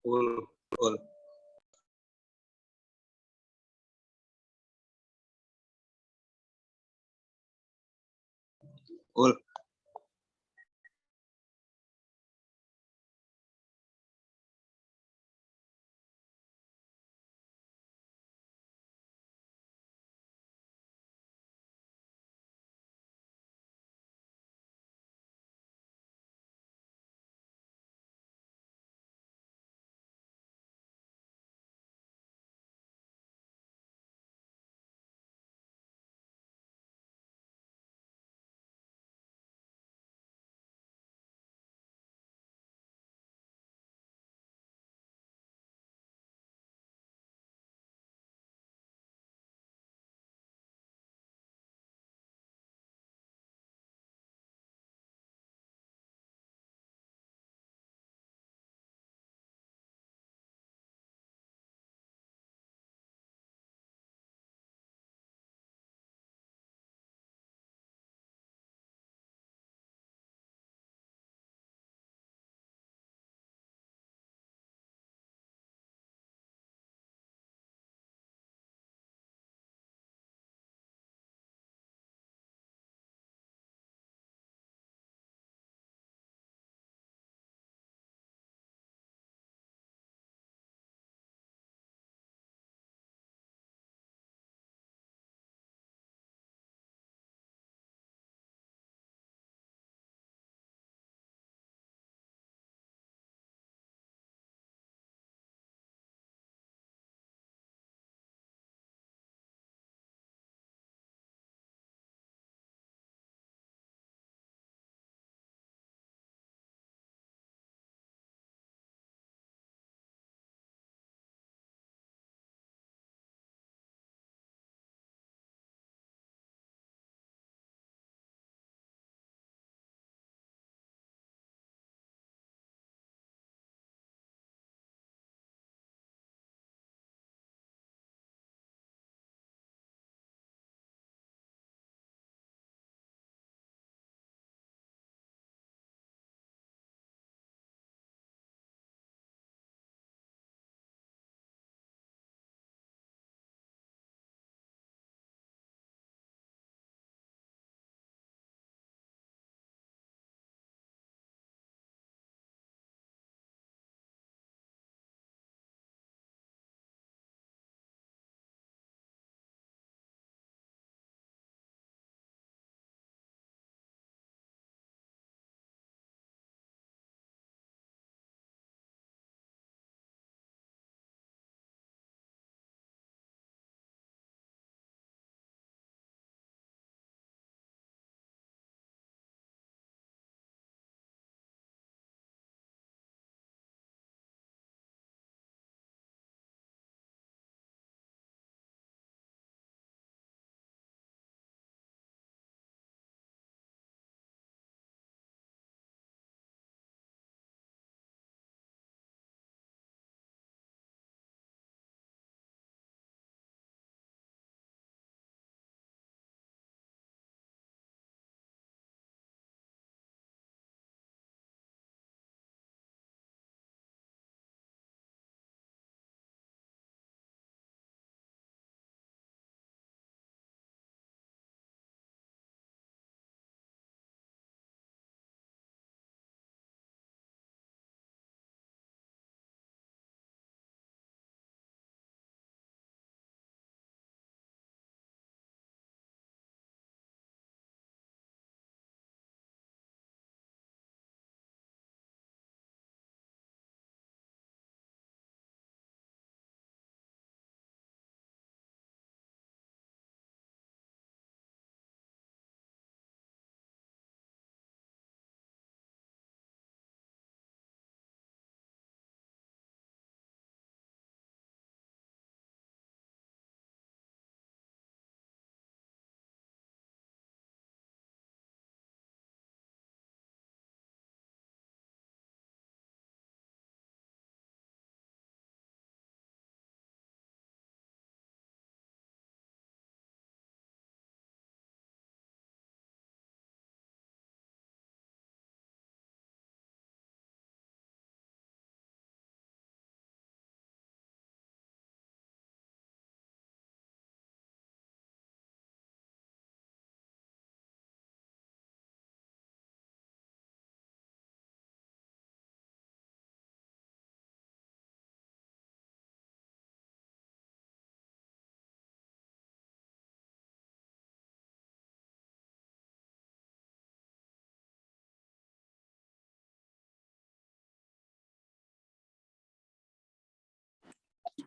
betul. Betul.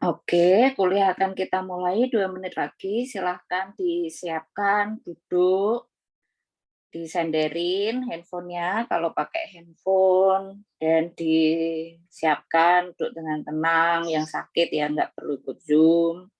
Oke, kuliah akan kita mulai 2 menit lagi. Silahkan disiapkan, duduk, disenderin handphonenya kalau pakai handphone, dan disiapkan duduk dengan tenang. Yang sakit ya nggak perlu ikut Zoom.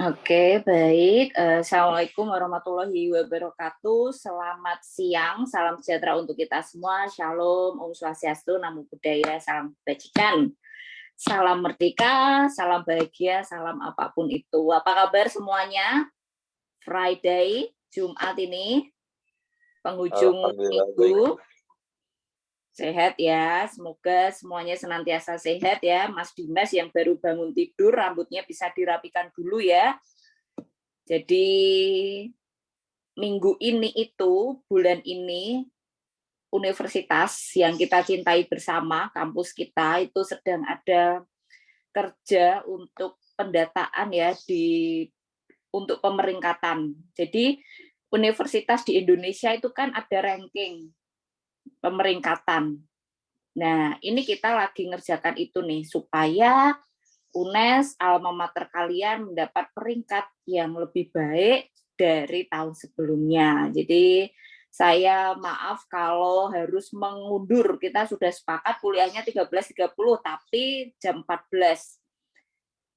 Oke, baik. Assalamualaikum warahmatullahi wabarakatuh. Selamat siang, salam sejahtera untuk kita semua. Shalom, Om Swastiastu, Namo Buddhaya, salam kebajikan. Salam merdeka, salam bahagia, salam apapun itu. Apa kabar semuanya? Friday, Jumat ini, penghujung minggu. Sehat ya, semoga semuanya senantiasa sehat ya. Mas Dimas yang baru bangun tidur, rambutnya bisa dirapikan dulu ya. Jadi minggu ini itu, bulan ini, universitas yang kita cintai bersama, kampus kita itu sedang ada kerja untuk pendataan ya untuk pemeringkatan. Jadi universitas di Indonesia itu kan ada ranking pemeringkatan. Nah, ini kita lagi ngerjakan itu nih supaya UNES alma mater kalian mendapat peringkat yang lebih baik dari tahun sebelumnya. Jadi saya maaf kalau harus mengundur. Kita sudah sepakat kuliahnya 13.30 tapi jam 14.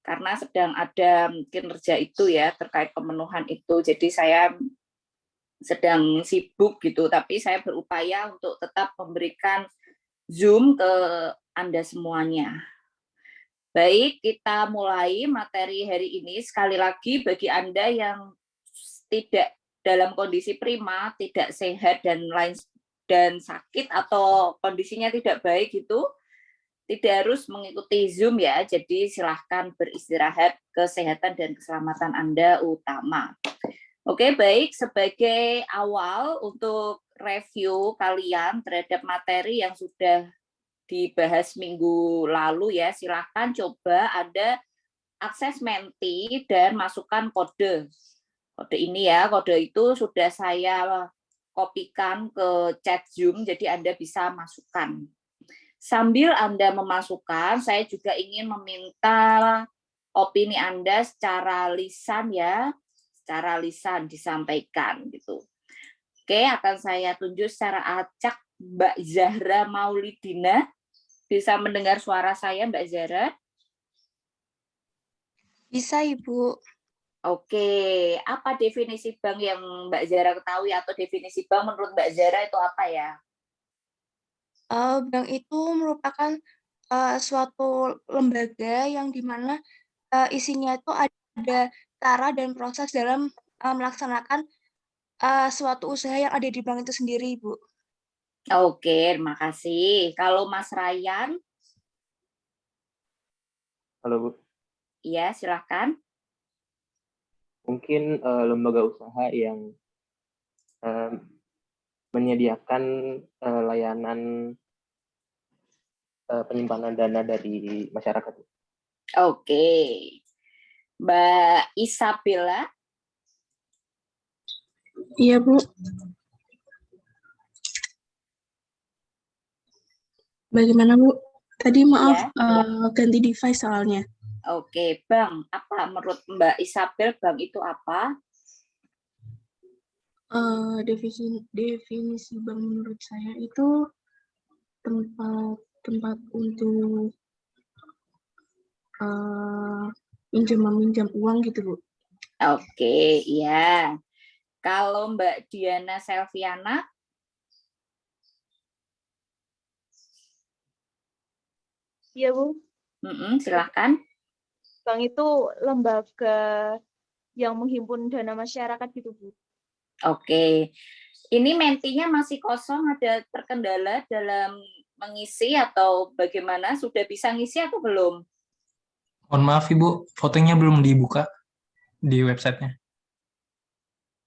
Karena sedang ada kinerja itu ya terkait pemenuhan itu. Jadi saya sedang sibuk gitu, tapi saya berupaya untuk tetap memberikan Zoom ke Anda semuanya. Baik, kita mulai materi hari ini. Sekali lagi bagi Anda yang tidak dalam kondisi prima, tidak sehat dan sakit atau kondisinya tidak baik itu tidak harus mengikuti Zoom ya. Jadi silahkan beristirahat, kesehatan dan keselamatan Anda utama. Oke, baik. Sebagai awal untuk review kalian terhadap materi yang sudah dibahas minggu lalu ya, silahkan coba Anda akses Menti dan masukkan kode. Kode ini ya, kode itu sudah saya kopikan ke chat Zoom, jadi Anda bisa masukkan. Sambil Anda memasukkan, saya juga ingin meminta opini Anda secara lisan ya, secara lisan disampaikan gitu. Oke, akan saya tunjuk secara acak Mbak Zahra Maulidina. Bisa mendengar suara saya Mbak Zahra? Bisa, Ibu. Oke, apa definisi bank yang Mbak Zahra ketahui atau definisi bank menurut Mbak Zahra itu apa ya? Bank itu merupakan suatu lembaga yang dimana isinya itu ada cara dan proses dalam melaksanakan suatu usaha yang ada di bank itu sendiri, Ibu. Oke, terima kasih. Kalau Mas Ryan? Halo Bu, Iya, silahkan. mungkin lembaga usaha yang menyediakan layanan penyimpanan dana dari masyarakat. Oke, Mbak Isabella? Iya, Bu. Bagaimana, Bu? Tadi maaf, ganti device soalnya. Oke, bank. Apa menurut Mbak Isabel bank itu apa? Definisi bank menurut saya itu tempat untuk pinjam meminjam uang gitu, Bu. Oke, iya. Kalau Mbak Diana Selviana? Iya, Bu. Silahkan. Bank itu lembaga yang menghimpun dana masyarakat gitu, Bu. Oke. Ini mentinya masih kosong, ada terkendala dalam mengisi atau bagaimana? Sudah bisa ngisi atau belum? Mohon maaf Ibu, fotonya belum dibuka di websitenya.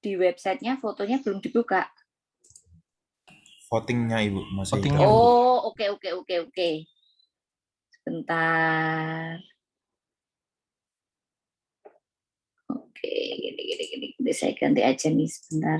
di websitenya fotonya belum dibuka. Votingnya Ibu masih. Votingnya. Oh, oke. Sebentar. Oke, gini. Saya ganti aja nih sebentar.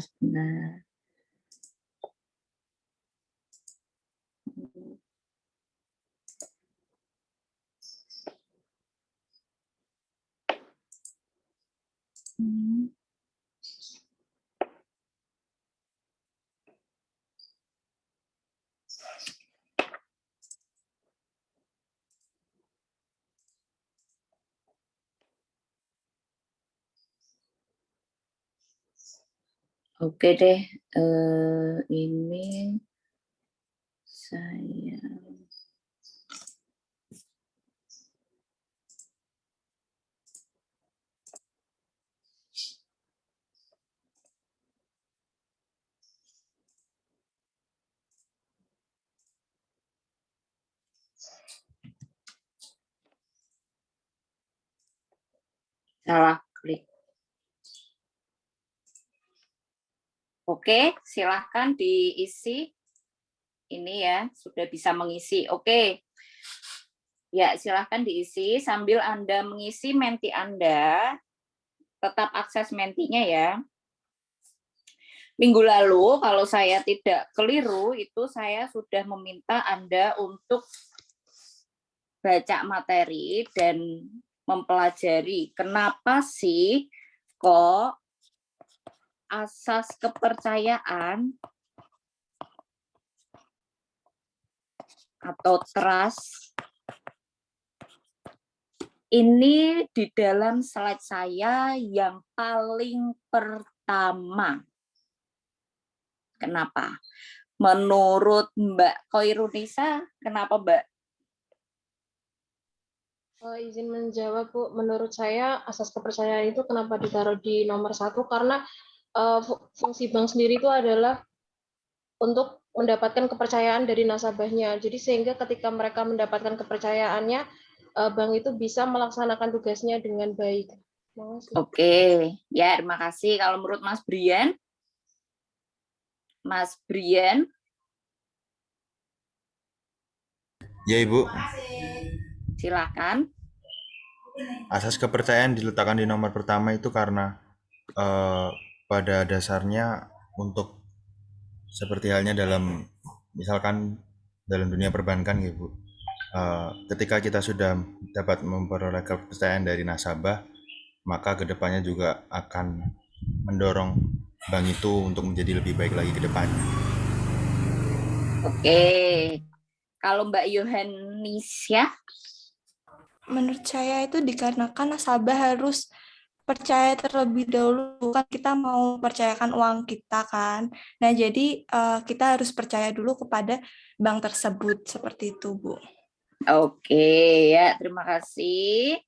Oke deh, ini saya salah klik. Oke, silahkan diisi. Ini ya, sudah bisa mengisi. Oke. Ya, silahkan diisi sambil Anda mengisi menti Anda. Tetap akses mentinya ya. Minggu lalu, kalau saya tidak keliru, itu saya sudah meminta Anda untuk baca materi dan mempelajari kenapa sih kok asas kepercayaan atau trust ini di dalam slide saya yang paling pertama. Kenapa? Menurut Mbak Koirunisa, kenapa Mbak? Izin menjawab Bu, menurut saya asas kepercayaan itu kenapa ditaruh di nomor 1 karena fungsi bank sendiri itu adalah untuk mendapatkan kepercayaan dari nasabahnya. Jadi sehingga ketika mereka mendapatkan kepercayaannya, bank itu bisa melaksanakan tugasnya dengan baik. Oke, ya terima kasih. Kalau menurut Mas Brian? Mas Brian? Ya Ibu. Silakan. Asas kepercayaan diletakkan di nomor pertama itu karena pada dasarnya untuk seperti halnya dalam misalkan dalam dunia perbankan ya Bu. Ketika kita sudah dapat memperoleh kepercayaan dari nasabah, maka kedepannya juga akan mendorong bank itu untuk menjadi lebih baik lagi ke depannya. Oke, kalau Mbak Yohanisya? Menurut saya itu dikarenakan nasabah harus percaya terlebih dahulu, kan kita mau percayakan uang kita kan. Nah, jadi kita harus percaya dulu kepada bank tersebut, seperti itu, Bu. Oke, ya terima kasih.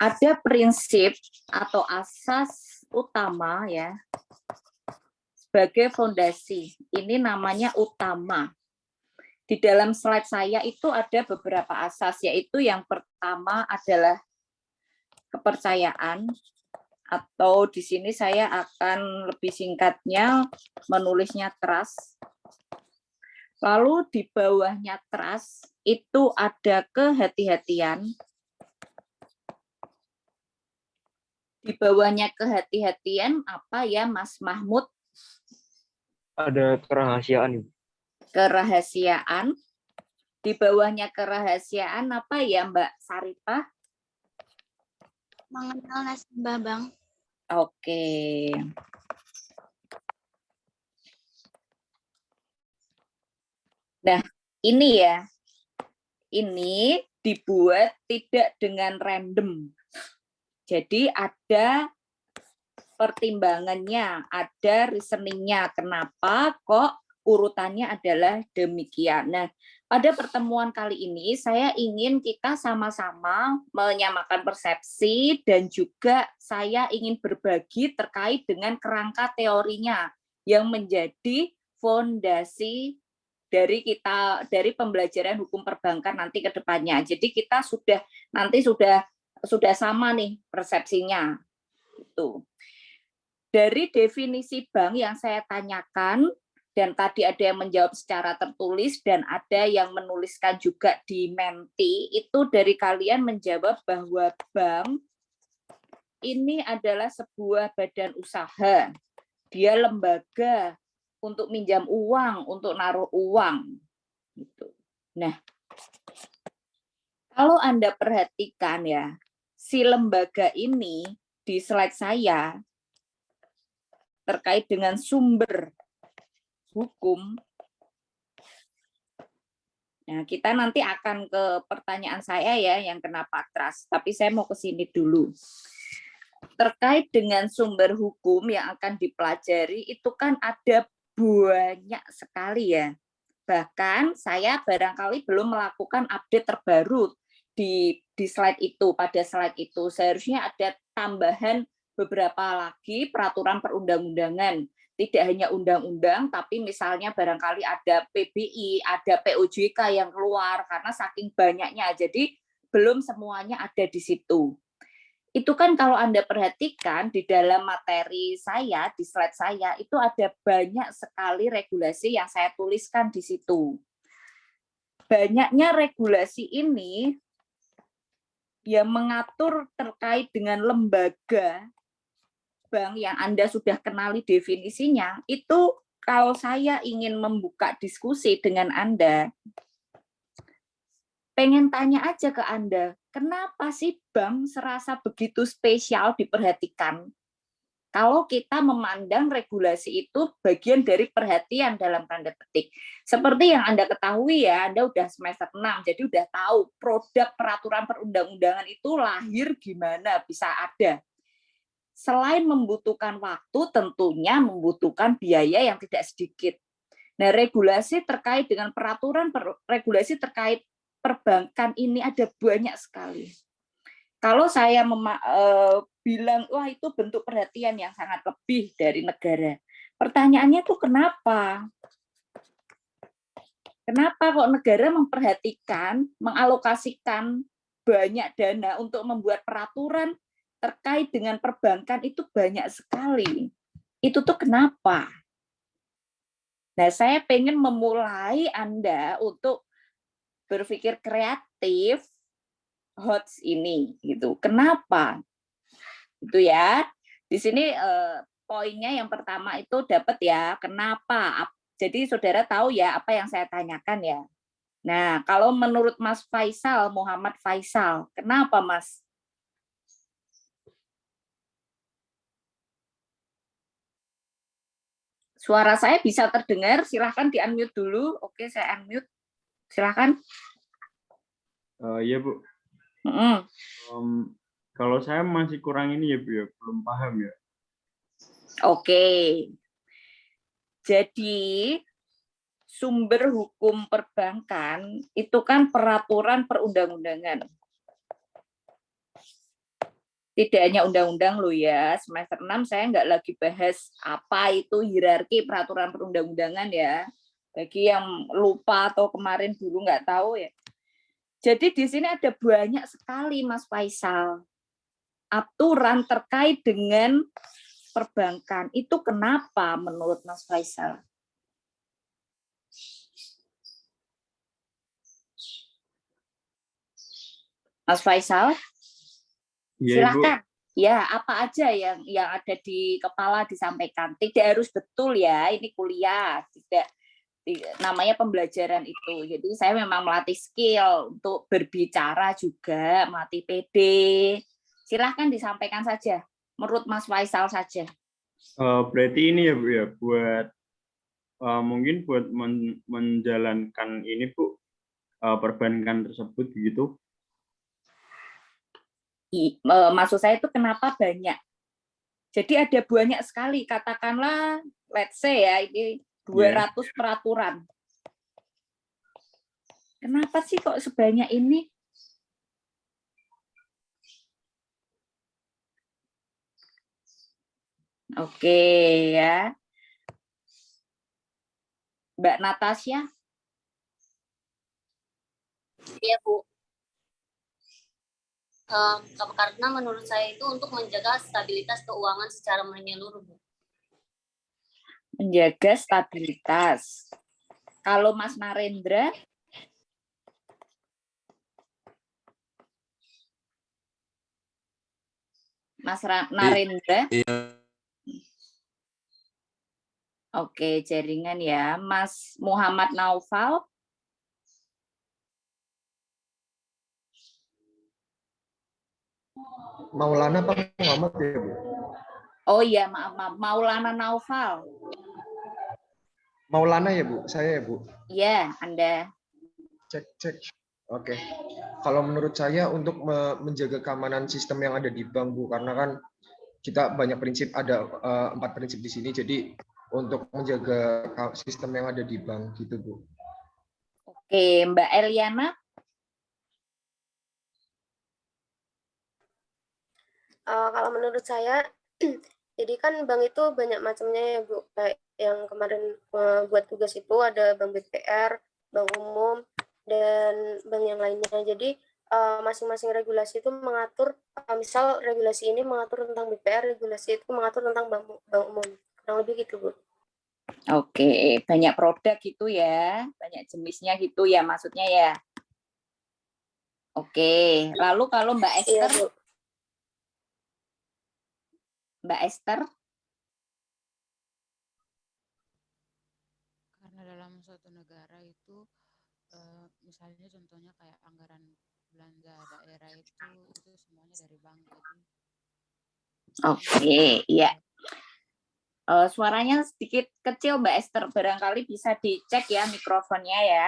Ada prinsip atau asas utama ya sebagai fondasi. Ini namanya utama. Di dalam slide saya itu ada beberapa asas, yaitu yang pertama adalah kepercayaan, atau di sini saya akan lebih singkatnya menulisnya trust. Lalu di bawahnya trust itu ada kehati-hatian. Di bawahnya kehati-hatian apa ya Mas Mahmud? Ada kerahasiaan. Kerahasiaan. Di bawahnya kerahasiaan apa ya Mbak Saripah? Mengenal nasabah bank. Oke. Nah, ini ya. Ini dibuat tidak dengan random. Jadi ada pertimbangannya, ada reasoningnya. Kenapa kok urutannya adalah demikian. Nah, pada pertemuan kali ini saya ingin kita sama-sama menyamakan persepsi dan juga saya ingin berbagi terkait dengan kerangka teorinya yang menjadi fondasi dari pembelajaran hukum perbankan nanti ke depannya. Jadi kita sudah sama nih persepsinya. Itu. Dari definisi bank yang saya tanyakan, dan tadi ada yang menjawab secara tertulis dan ada yang menuliskan juga di Menti, itu dari kalian menjawab bahwa bank ini adalah sebuah badan usaha. Dia lembaga untuk minjam uang, untuk naruh uang. Gitu. Nah, kalau Anda perhatikan ya, si lembaga ini di slide saya terkait dengan sumber hukum. Nah, kita nanti akan ke pertanyaan saya ya yang kenapa trust, tapi saya mau ke sini dulu. Terkait dengan sumber hukum yang akan dipelajari itu kan ada banyak sekali ya. Bahkan saya barangkali belum melakukan update terbaru di slide itu, pada slide itu. Seharusnya ada tambahan beberapa lagi peraturan perundang-undangan. Tidak hanya undang-undang, tapi misalnya barangkali ada PBI, ada POJK yang keluar, karena saking banyaknya, jadi belum semuanya ada di situ. Itu kan kalau Anda perhatikan di dalam materi saya, di slide saya, itu ada banyak sekali regulasi yang saya tuliskan di situ. Banyaknya regulasi ini yang mengatur terkait dengan lembaga bank yang Anda sudah kenali definisinya, itu kalau saya ingin membuka diskusi dengan Anda, pengen tanya aja ke Anda, kenapa sih bank serasa begitu spesial diperhatikan? Kalau kita memandang regulasi itu bagian dari perhatian dalam tanda petik. Seperti yang Anda ketahui ya, Anda udah semester 6, jadi udah tahu produk peraturan perundang-undangan itu lahir gimana bisa ada. Selain membutuhkan waktu, tentunya membutuhkan biaya yang tidak sedikit. Nah, regulasi terkait dengan regulasi terkait perbankan ini ada banyak sekali. Kalau saya bilang, wah itu bentuk perhatian yang sangat lebih dari negara. Pertanyaannya tuh kenapa? Kenapa kok negara memperhatikan, mengalokasikan banyak dana untuk membuat peraturan terkait dengan perbankan itu banyak sekali. Itu tuh kenapa? Nah, saya pengen memulai Anda untuk berpikir kreatif HOTS ini gitu. Kenapa? Itu ya. Di sini poinnya yang pertama itu dapat ya, kenapa? Jadi saudara tahu ya apa yang saya tanyakan ya. Nah, kalau menurut Mas Faisal, Muhammad Faisal, kenapa Mas? Suara saya bisa terdengar, silahkan di-unmute dulu. Oke, saya unmute. Silahkan. Iya Bu, kalau saya masih kurang ini ya Bu ya, belum paham ya. Oke. Jadi sumber hukum perbankan itu kan peraturan perundang-undangan. Tidak hanya undang-undang loh ya, semester 6 saya nggak lagi bahas apa itu hierarki peraturan perundang-undangan ya. Bagi yang lupa atau kemarin dulu nggak tahu ya. Jadi di sini ada banyak sekali Mas Faisal aturan terkait dengan perbankan. Itu kenapa menurut Mas Faisal? Mas Faisal? Iya, Ibu. Silakan. Ya, apa aja yang ada di kepala disampaikan. Tidak harus betul ya, ini kuliah. Namanya pembelajaran itu. Jadi saya memang melatih skill untuk berbicara juga, melatih PD. Silahkan disampaikan saja, menurut Mas Faisal saja. Berarti ini ya Bu ya, buat mungkin buat menjalankan ini Bu, perbankan tersebut gitu. Maksud saya itu kenapa banyak. Jadi ada banyak sekali, katakanlah let's say ya, ini 200 peraturan. Kenapa sih kok sebanyak ini? Oke ya. Mbak Natasha, Iya, Bu. Karena menurut saya itu untuk menjaga stabilitas keuangan secara menyeluruh, Bu. Menjaga stabilitas. Kalau Mas Narendra? Mas Narendra? Iya. Oke, jaringan ya. Mas Muhammad Naufal? Maulana Pak Muhammad ya, Bu? Oh iya, maaf. Maulana Naufal. Maulana ya, Bu? Saya ya, Bu? Iya, Anda. Cek. Oke. Kalau menurut saya untuk menjaga keamanan sistem yang ada di bank, Bu, karena kan kita banyak prinsip, ada 4 prinsip di sini, jadi untuk menjaga sistem yang ada di bank gitu, Bu. Oke, Mbak Eliana? Kalau menurut saya, jadi kan bank itu banyak macamnya ya, Bu. Kayak yang kemarin buat tugas itu ada bank BPR, bank umum, dan bank yang lainnya. Jadi masing-masing regulasi itu mengatur, misal regulasi ini mengatur tentang BPR, regulasi itu mengatur tentang bank umum. Kurang lebih gitu, Bu. Oke, banyak produk gitu ya, banyak jenisnya gitu ya maksudnya ya. Oke, lalu kalau Mbak Esther? Iya, Bu. Mbak Esther? Karena dalam suatu negara itu, misalnya contohnya kayak anggaran belanja daerah itu semuanya dari bank. Oke, iya. Suaranya sedikit kecil Mbak Esther, barangkali bisa dicek ya mikrofonnya ya.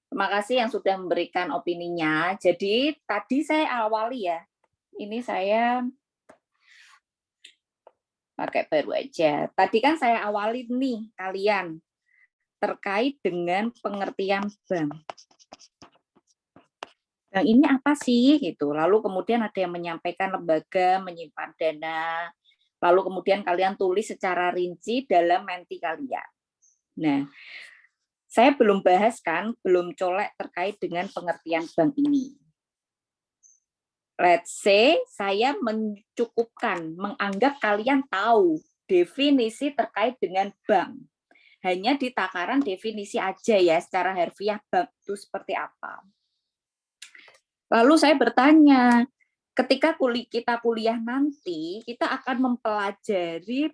Terima kasih yang sudah memberikan opininya. Jadi tadi saya awali ya, ini saya pakai baru aja. Tadi kan saya awali nih kalian terkait dengan pengertian bank. Bank ini apa sih gitu. Lalu kemudian ada yang menyampaikan lembaga menyimpan dana. Lalu kemudian kalian tulis secara rinci dalam menti kalian. Nah, saya belum bahas kan, belum colek terkait dengan pengertian bank ini. Let's say saya mencukupkan, menganggap kalian tahu definisi terkait dengan bank. Hanya di takaran definisi aja ya, secara harfiah bank itu seperti apa. Lalu saya bertanya, ketika kita kuliah nanti, kita akan mempelajari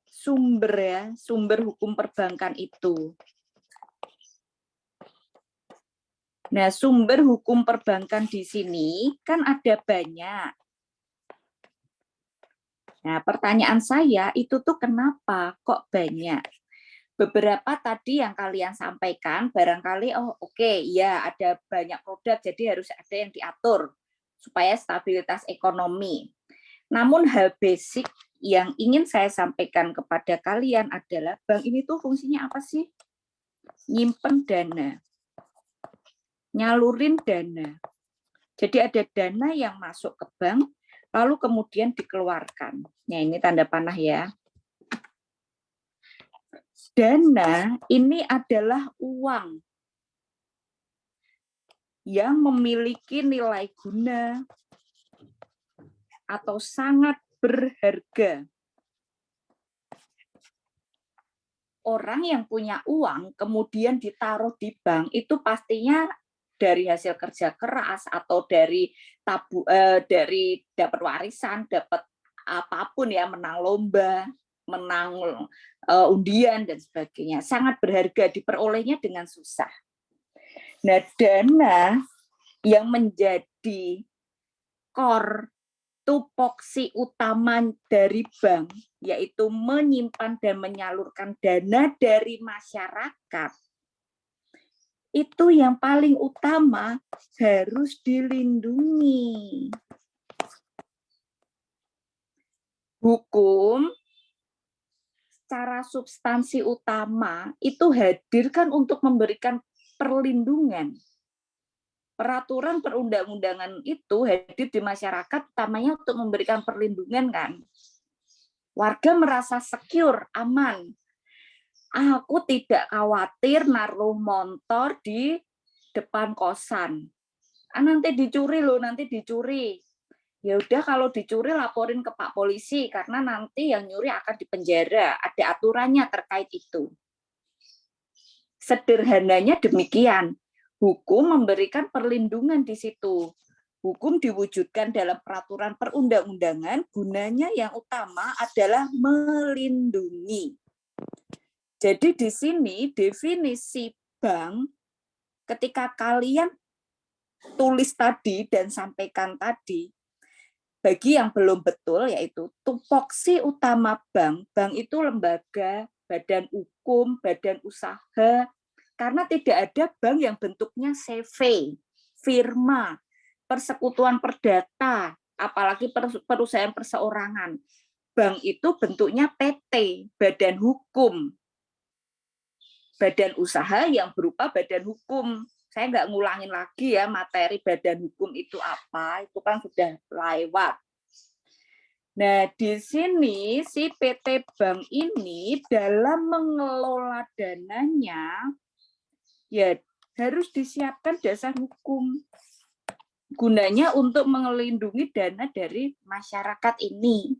sumber hukum perbankan itu. Nah, sumber hukum perbankan di sini kan ada banyak. Nah, pertanyaan saya itu tuh kenapa kok banyak? Beberapa tadi yang kalian sampaikan, barangkali oke, ya ada banyak produk, jadi harus ada yang diatur supaya stabilitas ekonomi. Namun hal basic yang ingin saya sampaikan kepada kalian adalah bank ini tuh fungsinya apa sih? Nyimpen dana, nyalurin dana. Jadi ada dana yang masuk ke bank, lalu kemudian dikeluarkan. Nah ini tanda panah ya. Dana ini adalah uang yang memiliki nilai guna atau sangat berharga. Orang yang punya uang kemudian ditaruh di bank itu pastinya dari hasil kerja keras atau dari dari dapat warisan, dapat apapun ya, menang lomba, menang undian dan sebagainya, sangat berharga, diperolehnya dengan susah. Nah, dana yang menjadi core tupoksi utama dari bank, yaitu menyimpan dan menyalurkan dana dari masyarakat, itu yang paling utama harus dilindungi. Hukum secara substansi utama itu hadir kan untuk memberikan perlindungan. Peraturan perundang-undangan itu hadir di masyarakat utamanya untuk memberikan perlindungan kan. Warga merasa secure, aman. Aku tidak khawatir naruh motor di depan kosan. Nanti dicuri loh, nanti dicuri. Ya udah kalau dicuri laporin ke Pak Polisi karena nanti yang nyuri akan dipenjara. Ada aturannya terkait itu. Sederhananya demikian. Hukum memberikan perlindungan di situ. Hukum diwujudkan dalam peraturan perundang-undangan, gunanya yang utama adalah melindungi. Jadi di sini definisi bank ketika kalian tulis tadi dan sampaikan tadi, bagi yang belum betul yaitu tupoksi utama bank. Bank itu lembaga, badan hukum, badan usaha, karena tidak ada bank yang bentuknya CV, firma, persekutuan perdata, apalagi perusahaan perseorangan. Bank itu bentuknya PT, badan hukum, badan usaha yang berupa badan hukum. Saya nggak ngulangin lagi ya materi badan hukum itu apa, itu kan sudah lewat. Nah, di sini si PT Bank ini dalam mengelola dananya ya harus disiapkan dasar hukum. Gunanya untuk melindungi dana dari masyarakat ini.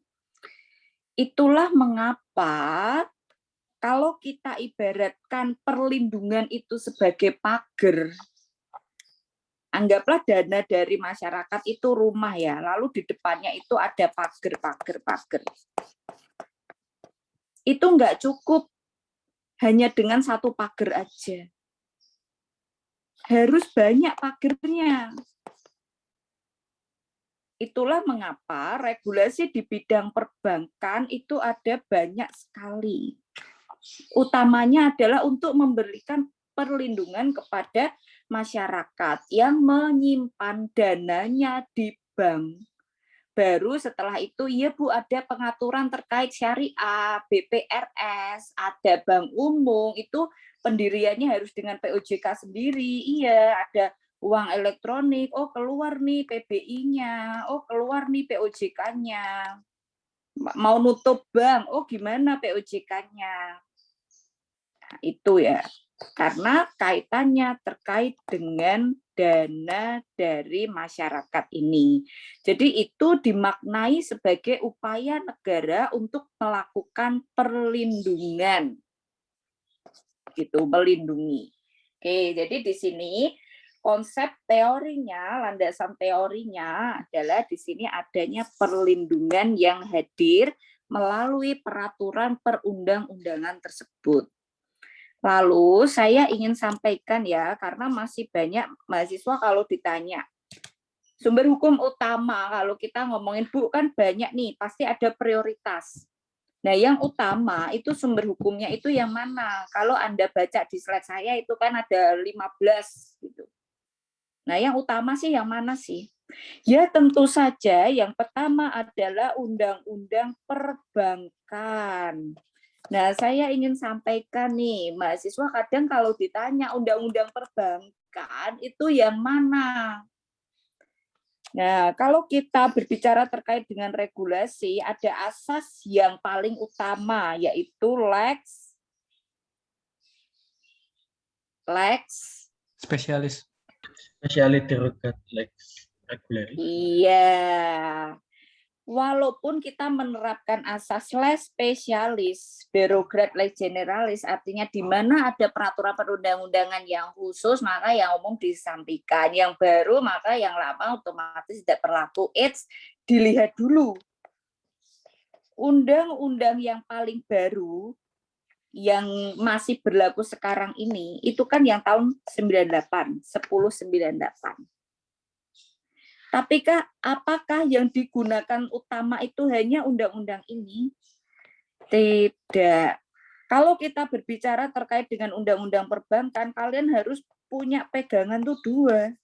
Itulah mengapa kalau kita ibaratkan perlindungan itu sebagai pagar, anggaplah dana dari masyarakat itu rumah ya, lalu di depannya itu ada pagar. Itu enggak cukup hanya dengan satu pagar aja. Harus banyak pagarnya. Itulah mengapa regulasi di bidang perbankan itu ada banyak sekali. Utamanya adalah untuk memberikan perlindungan kepada masyarakat yang menyimpan dananya di bank. Baru setelah itu, ya Bu, ada pengaturan terkait syariah, BPRS, ada bank umum, itu pendiriannya harus dengan POJK sendiri. Iya, ada uang elektronik, oh keluar nih PBI-nya, oh keluar nih POJK-nya. Mau nutup bank, oh gimana POJK-nya. Nah, itu ya, karena kaitannya terkait dengan dana dari masyarakat ini. Jadi itu dimaknai sebagai upaya negara untuk melakukan perlindungan. Gitu, melindungi. Oke, jadi di sini konsep teorinya, landasan teorinya adalah di sini adanya perlindungan yang hadir melalui peraturan perundang-undangan tersebut. Lalu saya ingin sampaikan ya, karena masih banyak mahasiswa kalau ditanya, sumber hukum utama kalau kita ngomongin Bu kan banyak nih, pasti ada prioritas. Nah yang utama itu sumber hukumnya itu yang mana? Kalau Anda baca di slide saya itu kan ada 15 gitu. Nah yang utama sih yang mana sih? Ya tentu saja yang pertama adalah Undang-Undang Perbankan. Nah, saya ingin sampaikan nih, mahasiswa kadang kalau ditanya undang-undang perbankan itu yang mana? Nah, kalau kita berbicara terkait dengan regulasi, ada asas yang paling utama, yaitu lex spesialis derogat lex regularis. Iya. Walaupun kita menerapkan asas lex spesialis, derogat lex generalis, artinya di mana ada peraturan perundang-undangan yang khusus, maka yang umum disampaikan. Yang baru, maka yang lama otomatis tidak berlaku. Dilihat dulu. Undang-undang yang paling baru, yang masih berlaku sekarang ini, itu kan yang tahun 98, 1098. Tapi apakah yang digunakan utama itu hanya undang-undang ini? Tidak. Kalau kita berbicara terkait dengan undang-undang perbankan, kalian harus punya pegangan tuh dua.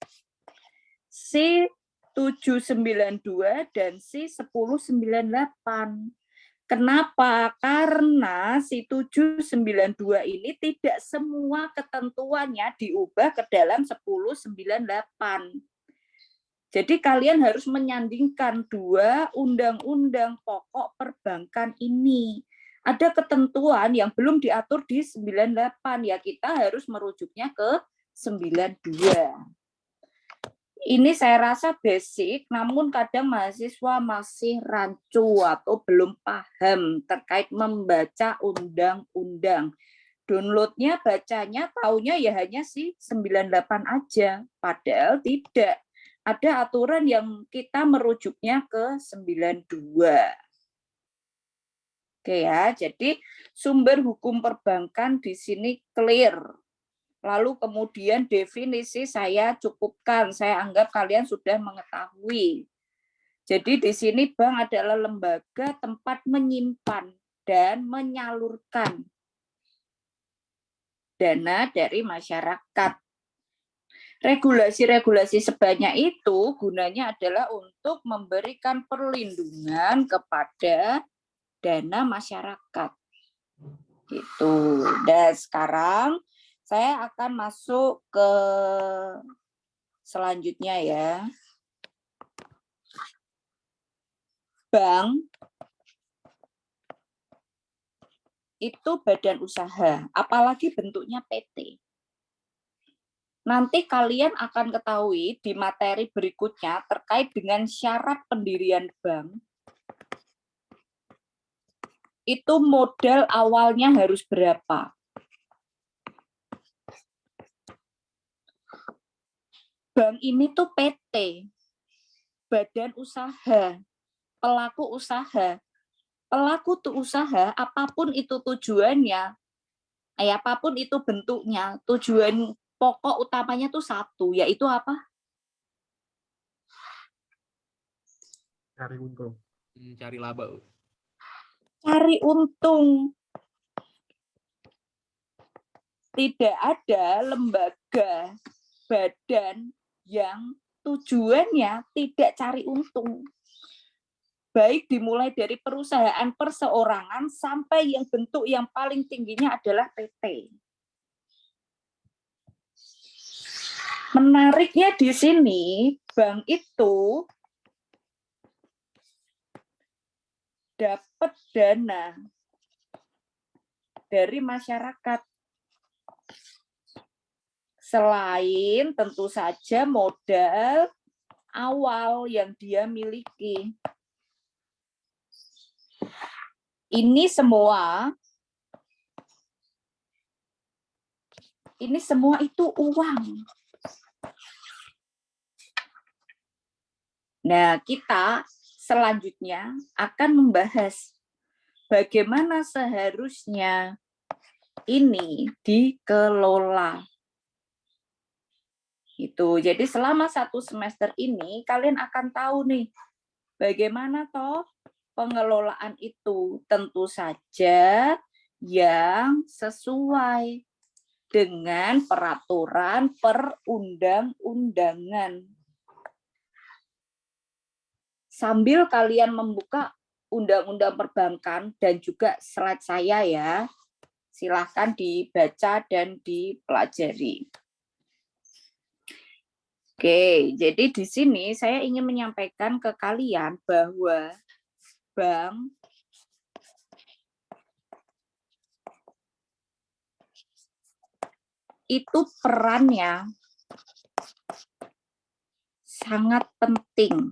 C792 dan C1098. Kenapa? Karena C792 ini tidak semua ketentuannya diubah ke dalam 1098. Jadi kalian harus menyandingkan dua undang-undang pokok perbankan ini. Ada ketentuan yang belum diatur di 98, ya kita harus merujuknya ke 92. Ini saya rasa basic, namun kadang mahasiswa masih rancu atau belum paham terkait membaca undang-undang. Downloadnya, bacanya, taunya ya hanya si 98 aja. Padahal tidak. Ada aturan yang kita merujuknya ke 92. Oke ya, jadi sumber hukum perbankan di sini clear. Lalu kemudian definisi saya cukupkan, saya anggap kalian sudah mengetahui. Jadi di sini bank adalah lembaga tempat menyimpan dan menyalurkan dana dari masyarakat. Regulasi-regulasi sebanyak itu gunanya adalah untuk memberikan perlindungan kepada dana masyarakat. Gitu. Dan sekarang saya akan masuk ke selanjutnya ya. Bank itu badan usaha, apalagi bentuknya PT. Nanti kalian akan ketahui di materi berikutnya terkait dengan syarat pendirian bank. Itu modal awalnya harus berapa? Bank ini tuh PT, badan usaha, pelaku usaha. Pelaku tuh usaha, apapun itu tujuannya, apapun itu bentuknya, tujuan pokok utamanya tuh satu, yaitu apa? Cari untung. Cari laba. Cari untung. Tidak ada lembaga, badan yang tujuannya tidak cari untung. Baik dimulai dari perusahaan perseorangan sampai yang bentuk yang paling tingginya adalah PT. Menariknya di sini, bank itu dapat dana dari masyarakat. Selain tentu saja modal awal yang dia miliki. Ini semua itu uang. Nah, kita selanjutnya akan membahas bagaimana seharusnya ini dikelola. Itu. Jadi selama 1 semester ini kalian akan tahu nih bagaimana toh pengelolaan itu, tentu saja yang sesuai dengan peraturan perundang-undangan. Sambil kalian membuka undang-undang perbankan dan juga slide saya ya, silahkan dibaca dan dipelajari. Oke, jadi di sini saya ingin menyampaikan ke kalian bahwa bank itu perannya sangat penting.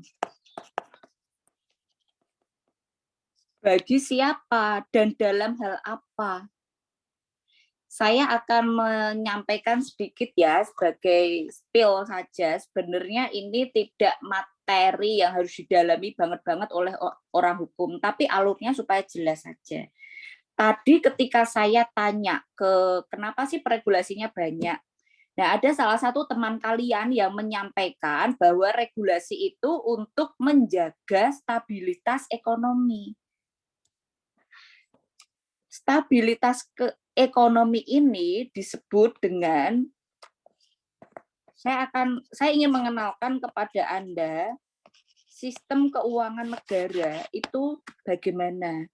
Bagi siapa dan dalam hal apa? Saya akan menyampaikan sedikit ya sebagai spill saja. Sebenarnya ini tidak materi yang harus didalami banget-banget oleh orang hukum, tapi alurnya supaya jelas saja. Tadi ketika saya tanya kenapa sih regulasinya banyak? Nah, ada salah satu teman kalian yang menyampaikan bahwa regulasi itu untuk menjaga stabilitas ekonomi. Stabilitas ekonomi ini disebut dengan, saya ingin mengenalkan kepada Anda sistem keuangan negara itu bagaimana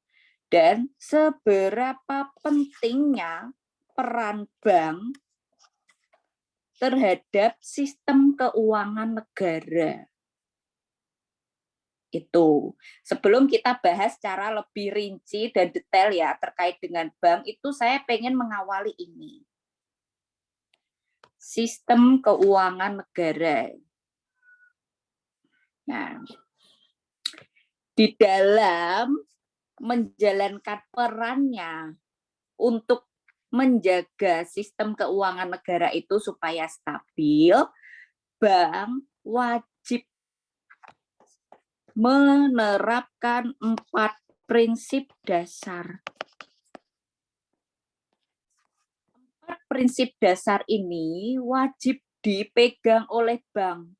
dan seberapa pentingnya peran bank terhadap sistem keuangan negara. Itu. Sebelum kita bahas secara lebih rinci dan detail ya terkait dengan bank, itu saya pengen mengawali ini. Sistem keuangan negara. Nah, di dalam menjalankan perannya untuk menjaga sistem keuangan negara itu supaya stabil, bank wajib menerapkan 4 prinsip dasar. 4 prinsip dasar ini wajib dipegang oleh bank.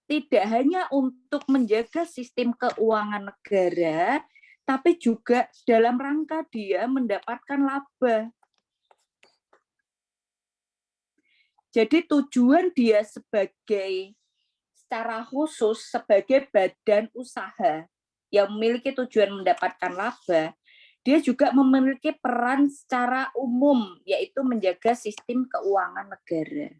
Tidak hanya untuk menjaga sistem keuangan negara, tapi juga dalam rangka dia mendapatkan laba. Jadi tujuan dia secara khusus sebagai badan usaha yang memiliki tujuan mendapatkan laba, dia juga memiliki peran secara umum, yaitu menjaga sistem keuangan negara.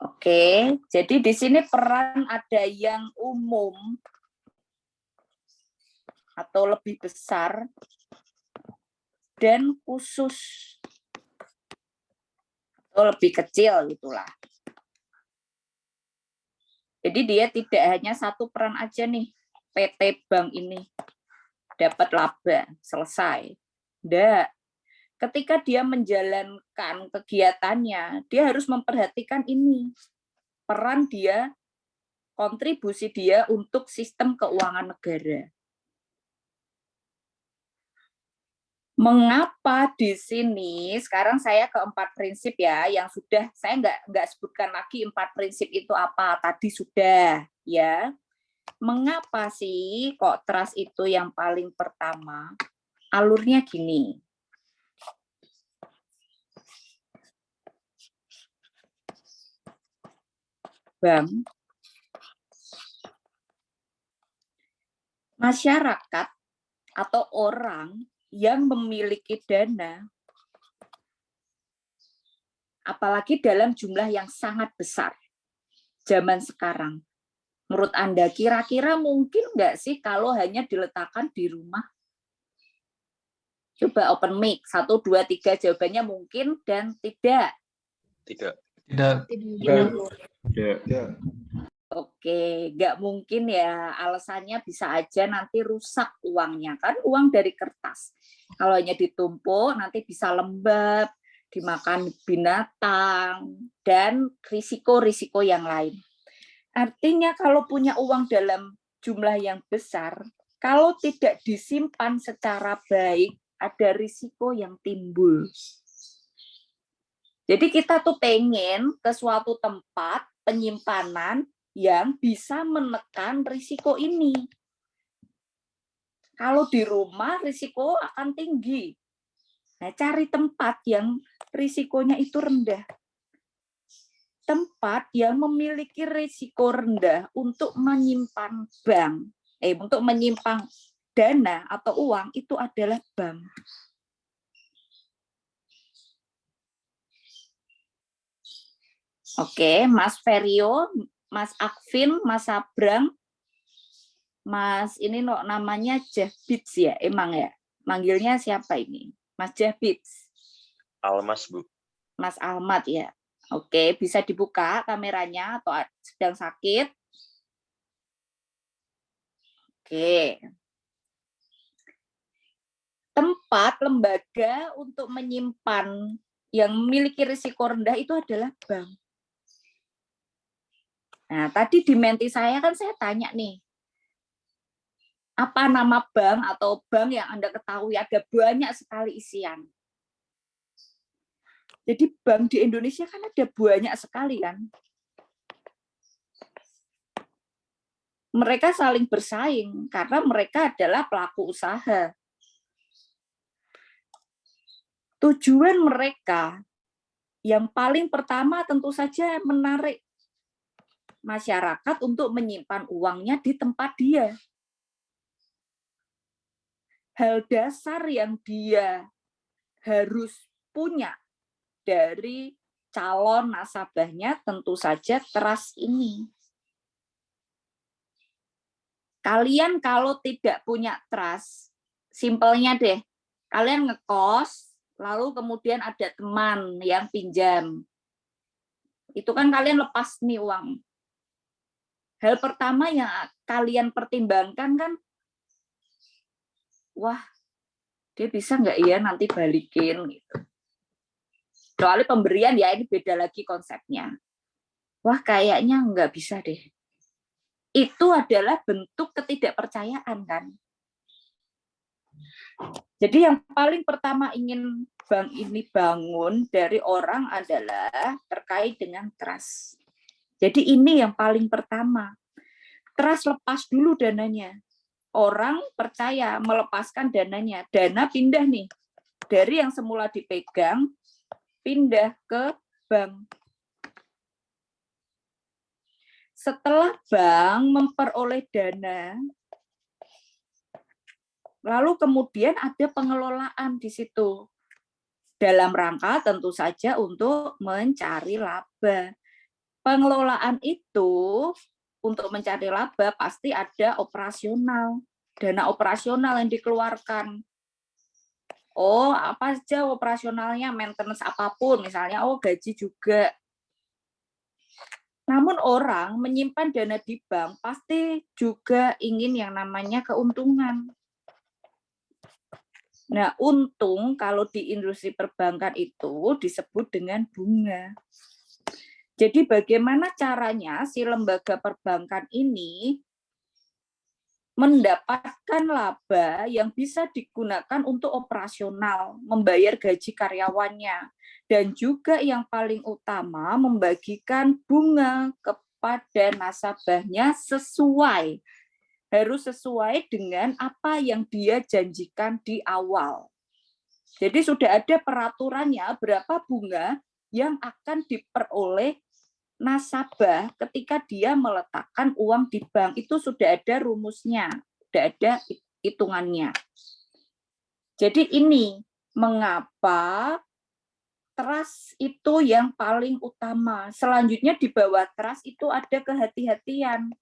Oke, jadi di sini peran ada yang umum atau lebih besar dan khusus atau lebih kecil gitulah. Jadi dia tidak hanya satu peran aja nih, PT Bank ini dapat laba, selesai. Enggak. Ketika dia menjalankan kegiatannya, dia harus memperhatikan ini, peran dia, kontribusi dia untuk sistem keuangan negara. Mengapa di sini, sekarang saya ke 4 prinsip ya, yang sudah, saya nggak sebutkan lagi 4 prinsip itu apa, tadi sudah ya. Mengapa sih kok trust itu yang paling pertama? Alurnya gini. Bank, masyarakat atau orang yang memiliki dana, apalagi dalam jumlah yang sangat besar zaman sekarang. Menurut Anda kira-kira mungkin nggak sih kalau hanya diletakkan di rumah? Coba open mic, 1, 2, 3, jawabannya mungkin dan tidak. Tidak. Oke, nggak mungkin ya, alasannya bisa aja nanti rusak uangnya, kan uang dari kertas. Kalau hanya ditumpuk nanti bisa lembab, dimakan binatang, dan risiko-risiko yang lain. Artinya kalau punya uang dalam jumlah yang besar, kalau tidak disimpan secara baik, ada risiko yang timbul. Jadi kita tuh pengen ke suatu tempat penyimpanan yang bisa menekan risiko ini. Kalau di rumah risiko akan tinggi. Nah, cari tempat yang risikonya itu rendah. Tempat yang memiliki risiko rendah untuk menyimpan untuk menyimpan dana atau uang itu adalah bank. Oke, Mas Ferio, Mas Akvin, Mas Abrang, Mas ini namanya Jahbits ya, emang ya? Manggilnya siapa ini? Mas Jahbits? Almas, Bu. Mas Almat ya. Oke, bisa dibuka kameranya atau sedang sakit? Oke. Tempat lembaga untuk menyimpan yang memiliki risiko rendah itu adalah bank. Nah, tadi di menti saya kan saya tanya nih, apa nama bank atau bank yang Anda ketahui, ada banyak sekali isian. Jadi bank di Indonesia kan ada banyak sekali kan. Mereka saling bersaing karena mereka adalah pelaku usaha. Tujuan mereka yang paling pertama tentu saja menarik masyarakat untuk menyimpan uangnya di tempat dia. Hal dasar yang dia harus punya dari calon nasabahnya tentu saja trust ini. Kalian kalau tidak punya trust, simpelnya deh, kalian ngekos, lalu kemudian ada teman yang pinjam. Itu kan kalian lepas nih uang. Hal pertama yang kalian pertimbangkan kan, wah, dia bisa nggak ya nanti balikin gitu. Soalnya pemberian ya ini beda lagi konsepnya. Wah, kayaknya nggak bisa deh. Itu adalah bentuk ketidakpercayaan kan. Jadi yang paling pertama ingin bank ini bangun dari orang adalah terkait dengan trust. Jadi ini yang paling pertama. Trust lepas dulu dananya. Orang percaya melepaskan dananya. Dana pindah nih. Dari yang semula dipegang, pindah ke bank. Setelah bank memperoleh dana, lalu kemudian ada pengelolaan di situ. Dalam rangka tentu saja untuk mencari laba. Pengelolaan itu untuk mencari laba pasti ada operasional. Dana operasional yang dikeluarkan. Oh, apa saja operasionalnya, maintenance apapun, misalnya, oh gaji juga. Namun orang menyimpan dana di bank pasti juga ingin yang namanya keuntungan. Nah, untung kalau di industri perbankan itu disebut dengan bunga. Jadi bagaimana caranya si lembaga perbankan ini mendapatkan laba yang bisa digunakan untuk operasional, membayar gaji karyawannya, dan juga yang paling utama membagikan bunga kepada nasabahnya harus sesuai dengan apa yang dia janjikan di awal. Jadi sudah ada peraturannya berapa bunga yang akan diperoleh nasabah ketika dia meletakkan uang di bank. Itu sudah ada rumusnya, sudah ada hitungannya. Jadi ini mengapa trust itu yang paling utama. Selanjutnya di bawah trust itu ada kehati-hatian.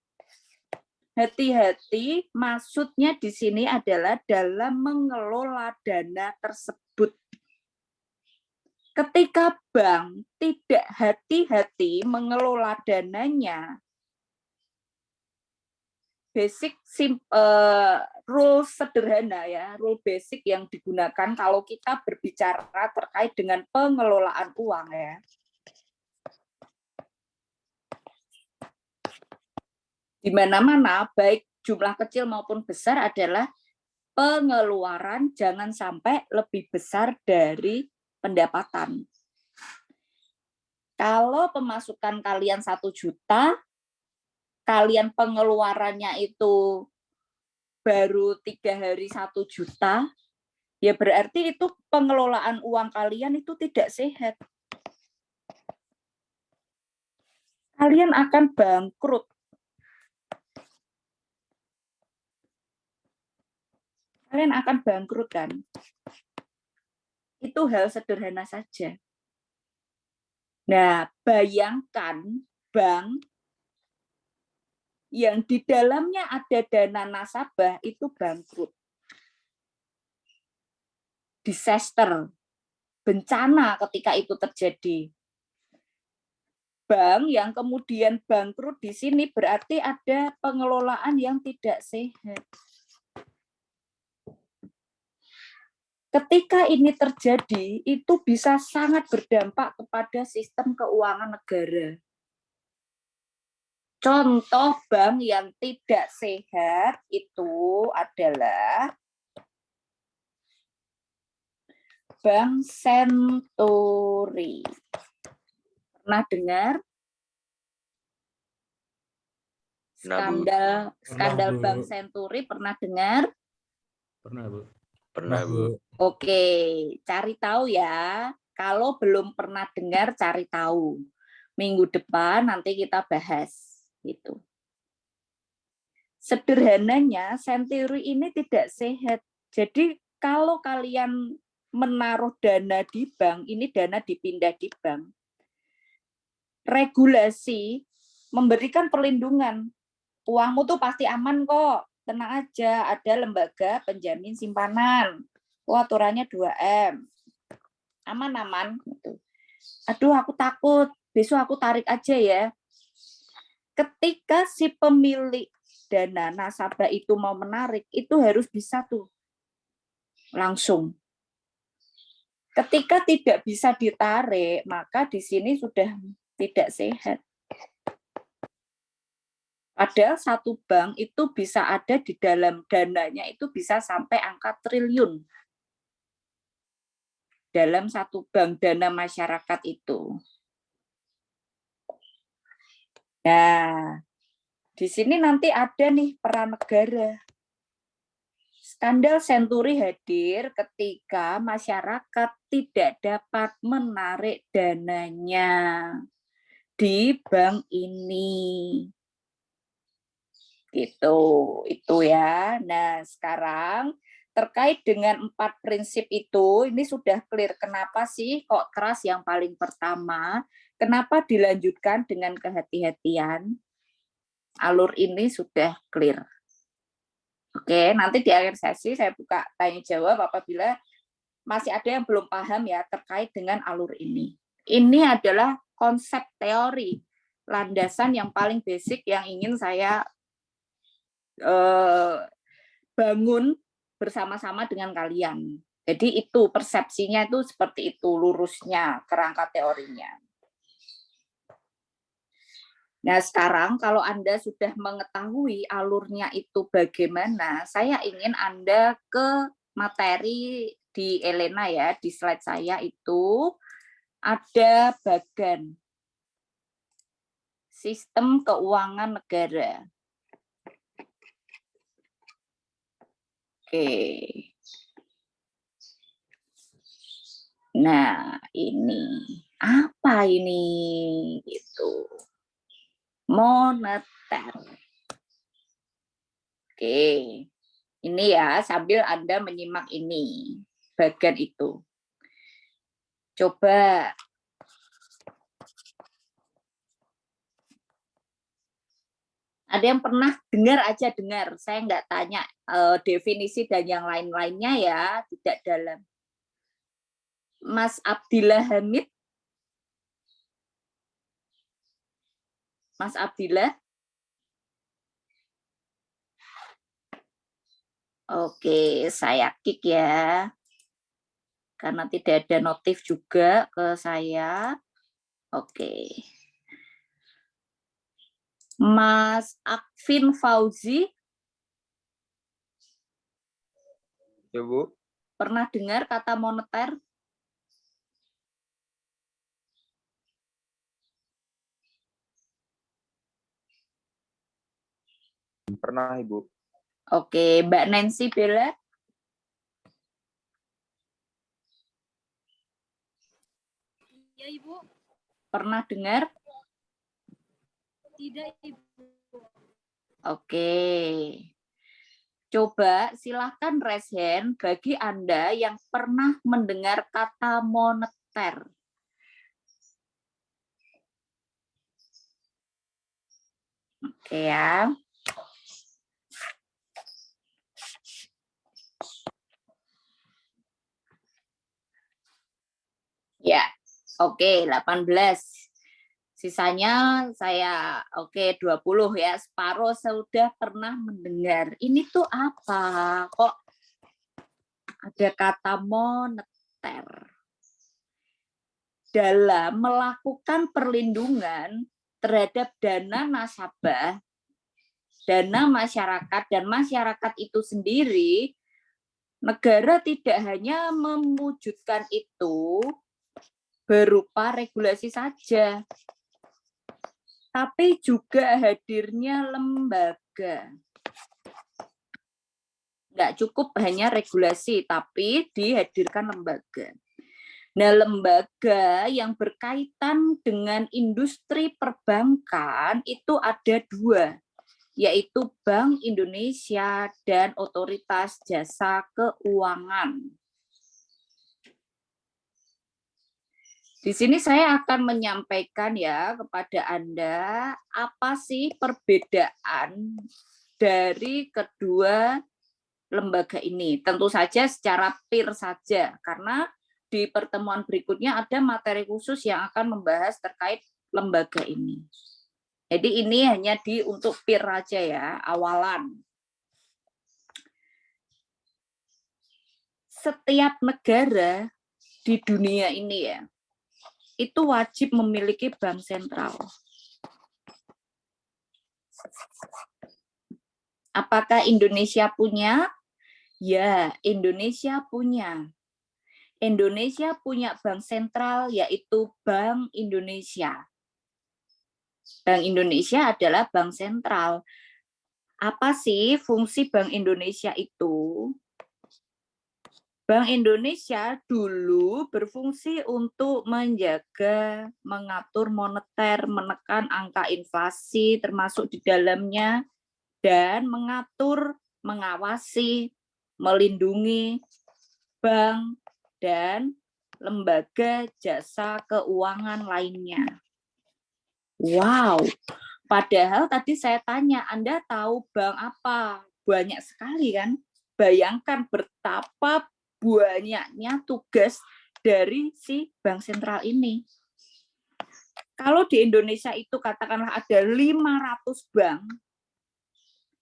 Hati-hati maksudnya di sini adalah dalam mengelola dana tersebut. Ketika bank tidak hati-hati mengelola dananya, rule sederhana ya, rule basic yang digunakan kalau kita berbicara terkait dengan pengelolaan uang ya. Di mana-mana baik jumlah kecil maupun besar adalah pengeluaran jangan sampai lebih besar dari pendapatan. Kalau pemasukan kalian 1 juta, kalian pengeluarannya itu baru 3 hari 1 juta, ya berarti itu pengelolaan uang kalian itu tidak sehat. Kalian akan bangkrut. Kalian akan bangkrut kan? Itu hal sederhana saja. Nah, bayangkan bank yang di dalamnya ada dana nasabah itu bangkrut. Disaster, bencana ketika itu terjadi. Bank yang kemudian bangkrut di sini berarti ada pengelolaan yang tidak sehat. Ketika ini terjadi, itu bisa sangat berdampak kepada sistem keuangan negara. Contoh bank yang tidak sehat itu adalah Bank Senturi. Pernah dengar? Skandal Bank Senturi pernah dengar? Pernah, Bu. Pernah, Bu. Oke, cari tahu ya. Kalau belum pernah dengar, cari tahu. Minggu depan nanti kita bahas. Gitu. Sederhananya, Senturi ini tidak sehat. Jadi kalau kalian menaruh dana di bank, ini dana dipindah di bank. Regulasi memberikan perlindungan. Uangmu tuh pasti aman kok. Tenang aja, ada lembaga penjamin simpanan. Aturannya 2M. Aman-aman. Aduh, aku takut besok aku tarik aja ya. Ketika si pemilik dana nasabah itu mau menarik, itu harus bisa tuh langsung. Ketika tidak bisa ditarik, maka di sini sudah tidak sehat. Padahal satu bank itu bisa ada di dalam dananya itu bisa sampai angka triliun. Dalam satu bank dana masyarakat itu. Nah, di sini nanti ada nih peran negara. Skandal Senturi hadir ketika masyarakat tidak dapat menarik dananya di bank ini. Gitu, itu ya. Nah, sekarang terkait dengan 4 prinsip itu, ini sudah clear kenapa sih kok keras yang paling pertama, kenapa dilanjutkan dengan kehati-hatian. Alur ini sudah clear. Oke, nanti di akhir sesi saya buka tanya jawab apabila masih ada yang belum paham ya terkait dengan alur ini. Ini adalah konsep teori, landasan yang paling basic yang ingin saya bangun bersama-sama dengan kalian. Jadi itu persepsinya itu seperti itu lurusnya kerangka teorinya. Nah sekarang kalau Anda sudah mengetahui alurnya itu bagaimana, saya ingin Anda ke materi di Elena ya, di slide saya itu ada bagan sistem keuangan negara. Oke. Nah, ini apa ini? Gitu. Moneter. Oke. Ini ya, sambil Anda menyimak ini, bagian itu. Coba ada yang pernah dengar aja dengar, saya nggak tanya definisi dan yang lain-lainnya ya, tidak dalam. Mas Abdillah Hamid? Mas Abdillah? Oke, saya kick ya. Karena tidak ada notif juga ke saya. Oke. Mas Akvin Fauzi? Ya, Bu. Pernah dengar kata moneter? Pernah, Ibu. Oke, Mbak Nancy Bella? Iya, Ibu. Pernah dengar? Tidak, Ibu. Oke. Coba silahkan raise hand bagi Anda yang pernah mendengar kata moneter. Oke ya. Ya, oke 18. Sisanya saya oke 20 ya, separuh sudah pernah mendengar. Ini tuh apa? Kok ada kata moneter? Dalam melakukan perlindungan terhadap dana nasabah, dana masyarakat dan masyarakat itu sendiri, negara tidak hanya mewujudkan itu berupa regulasi saja, tapi juga hadirnya lembaga. Nggak cukup hanya regulasi, tapi dihadirkan lembaga. Nah, lembaga yang berkaitan dengan industri perbankan itu ada 2, yaitu Bank Indonesia dan Otoritas Jasa Keuangan. Di sini saya akan menyampaikan ya kepada Anda apa sih perbedaan dari kedua lembaga ini. Tentu saja secara peer saja, karena di pertemuan berikutnya ada materi khusus yang akan membahas terkait lembaga ini. Jadi ini hanya untuk peer aja ya, awalan. Setiap negara di dunia ini ya, itu wajib memiliki bank sentral. Apakah Indonesia punya? Ya, Indonesia punya. Indonesia punya bank sentral, yaitu Bank Indonesia. Bank Indonesia adalah bank sentral. Apa sih fungsi Bank Indonesia itu? Bank Indonesia dulu berfungsi untuk menjaga, mengatur moneter, menekan angka inflasi, termasuk di dalamnya, dan mengatur, mengawasi, melindungi bank dan lembaga jasa keuangan lainnya. Wow, padahal tadi saya tanya, Anda tahu bank apa? Banyak sekali kan? Bayangkan betapa banyaknya tugas dari si bank sentral ini. Kalau di Indonesia itu katakanlah ada 500 bank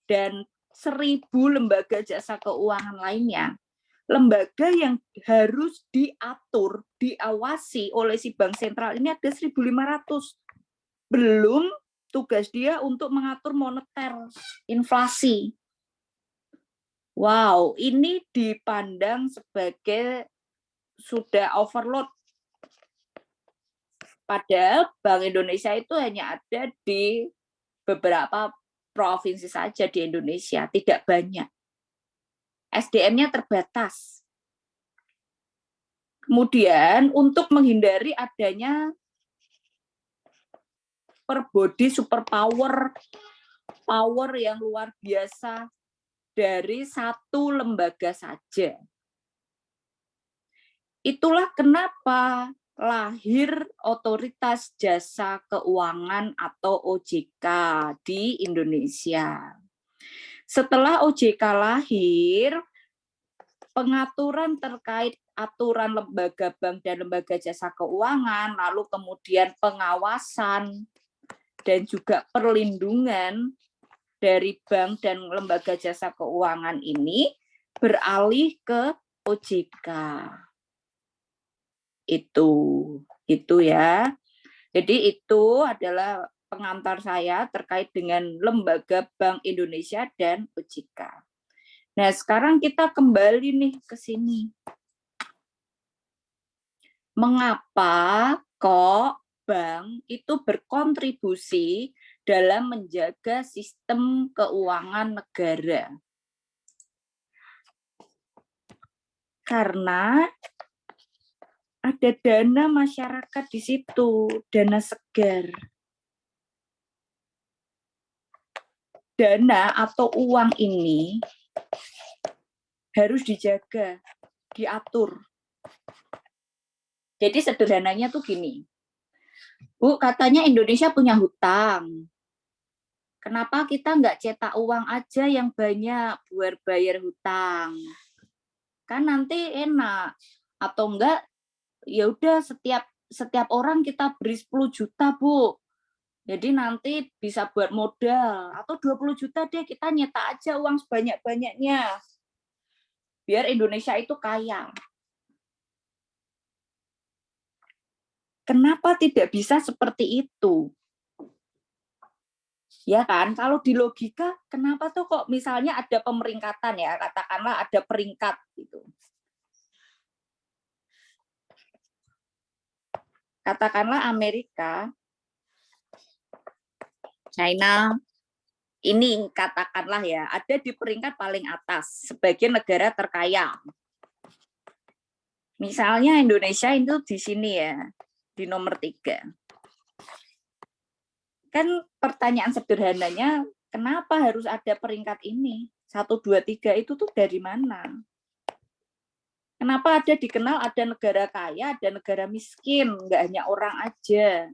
dan 1000 lembaga jasa keuangan lainnya, lembaga yang harus diatur, diawasi oleh si bank sentral ini ada 1.500. Belum tugas dia untuk mengatur moneter, inflasi. Wow, ini dipandang sebagai sudah overload. Padahal Bank Indonesia itu hanya ada di beberapa provinsi saja di Indonesia, tidak banyak. SDM-nya terbatas. Kemudian untuk menghindari adanya perbody superpower, power yang luar biasa dari satu lembaga saja. Itulah kenapa lahir Otoritas Jasa Keuangan atau OJK di Indonesia. Setelah OJK lahir, pengaturan terkait aturan lembaga bank dan lembaga jasa keuangan, lalu kemudian pengawasan dan juga perlindungan dari bank dan lembaga jasa keuangan ini beralih ke OJK. Itu ya. Jadi itu adalah pengantar saya terkait dengan lembaga Bank Indonesia dan OJK. Nah, sekarang kita kembali nih ke sini. Mengapa kok bank itu berkontribusi dalam menjaga sistem keuangan negara? Karena ada dana masyarakat di situ, dana segar. Dana atau uang ini harus dijaga, diatur. Jadi sederhananya tuh gini, Bu, katanya Indonesia punya hutang. Kenapa kita nggak cetak uang aja yang banyak buat bayar hutang? Kan nanti enak. Atau enggak, ya udah setiap orang kita beri 10 juta, Bu. Jadi nanti bisa buat modal. Atau 20 juta deh, kita nyetak aja uang sebanyak-banyaknya. Biar Indonesia itu kaya. Kenapa tidak bisa seperti itu? Ya kan, kalau di logika, kenapa tuh kok misalnya ada pemeringkatan ya, katakanlah ada peringkat gitu. Katakanlah Amerika, China, ini katakanlah ya, ada di peringkat paling atas sebagai negara terkaya. Misalnya Indonesia itu di sini ya, di nomor 3. Kan pertanyaan sederhananya, kenapa harus ada peringkat ini? 1, 2, 3 itu tuh dari mana? Kenapa ada dikenal ada negara kaya, ada negara miskin, nggak hanya orang aja.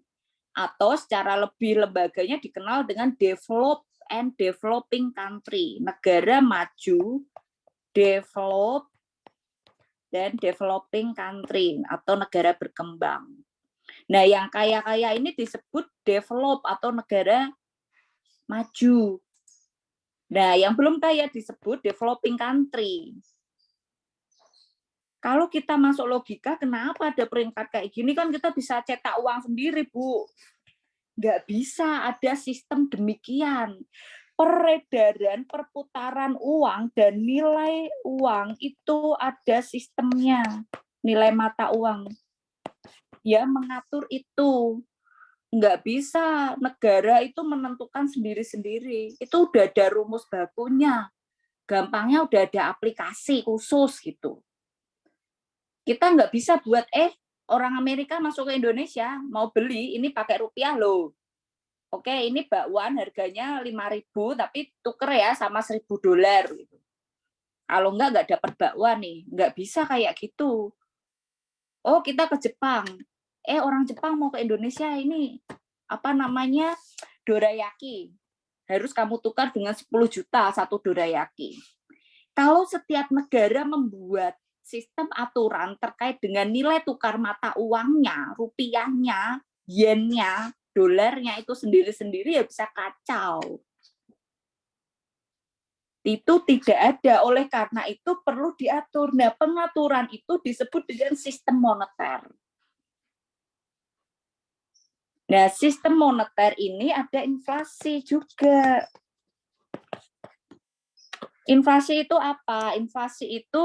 Atau secara lebih lembaganya dikenal dengan developed and developing country, negara maju, develop, dan developing country, atau negara berkembang. Nah, yang kaya-kaya ini disebut develop atau negara maju. Nah, yang belum kaya disebut developing country. Kalau kita masuk logika, kenapa ada peringkat kayak gini? Kan kita bisa cetak uang sendiri, Bu. Nggak bisa ada sistem demikian. Peredaran, perputaran uang, dan nilai uang itu ada sistemnya. Nilai mata uang. Ya, mengatur itu. Nggak bisa negara itu menentukan sendiri-sendiri. Itu udah ada rumus bakunya. Gampangnya udah ada aplikasi khusus gitu. Kita nggak bisa buat, orang Amerika masuk ke Indonesia, mau beli, ini pakai rupiah loh. Oke, ini bakwan harganya 5.000, tapi tuker ya sama $1.000. Gitu. Kalau nggak dapat bakwan nih. Nggak bisa kayak gitu. Oh, kita ke Jepang. Orang Jepang mau ke Indonesia ini, apa namanya, dorayaki. Harus kamu tukar dengan 10 juta satu dorayaki. Kalau setiap negara membuat sistem aturan terkait dengan nilai tukar mata uangnya, rupiahnya, yennya, dolarnya itu sendiri-sendiri ya bisa kacau. Itu tidak ada, oleh karena itu perlu diatur. Nah, pengaturan itu disebut dengan sistem moneter. Nah, sistem moneter ini ada inflasi juga. Inflasi itu apa? Inflasi itu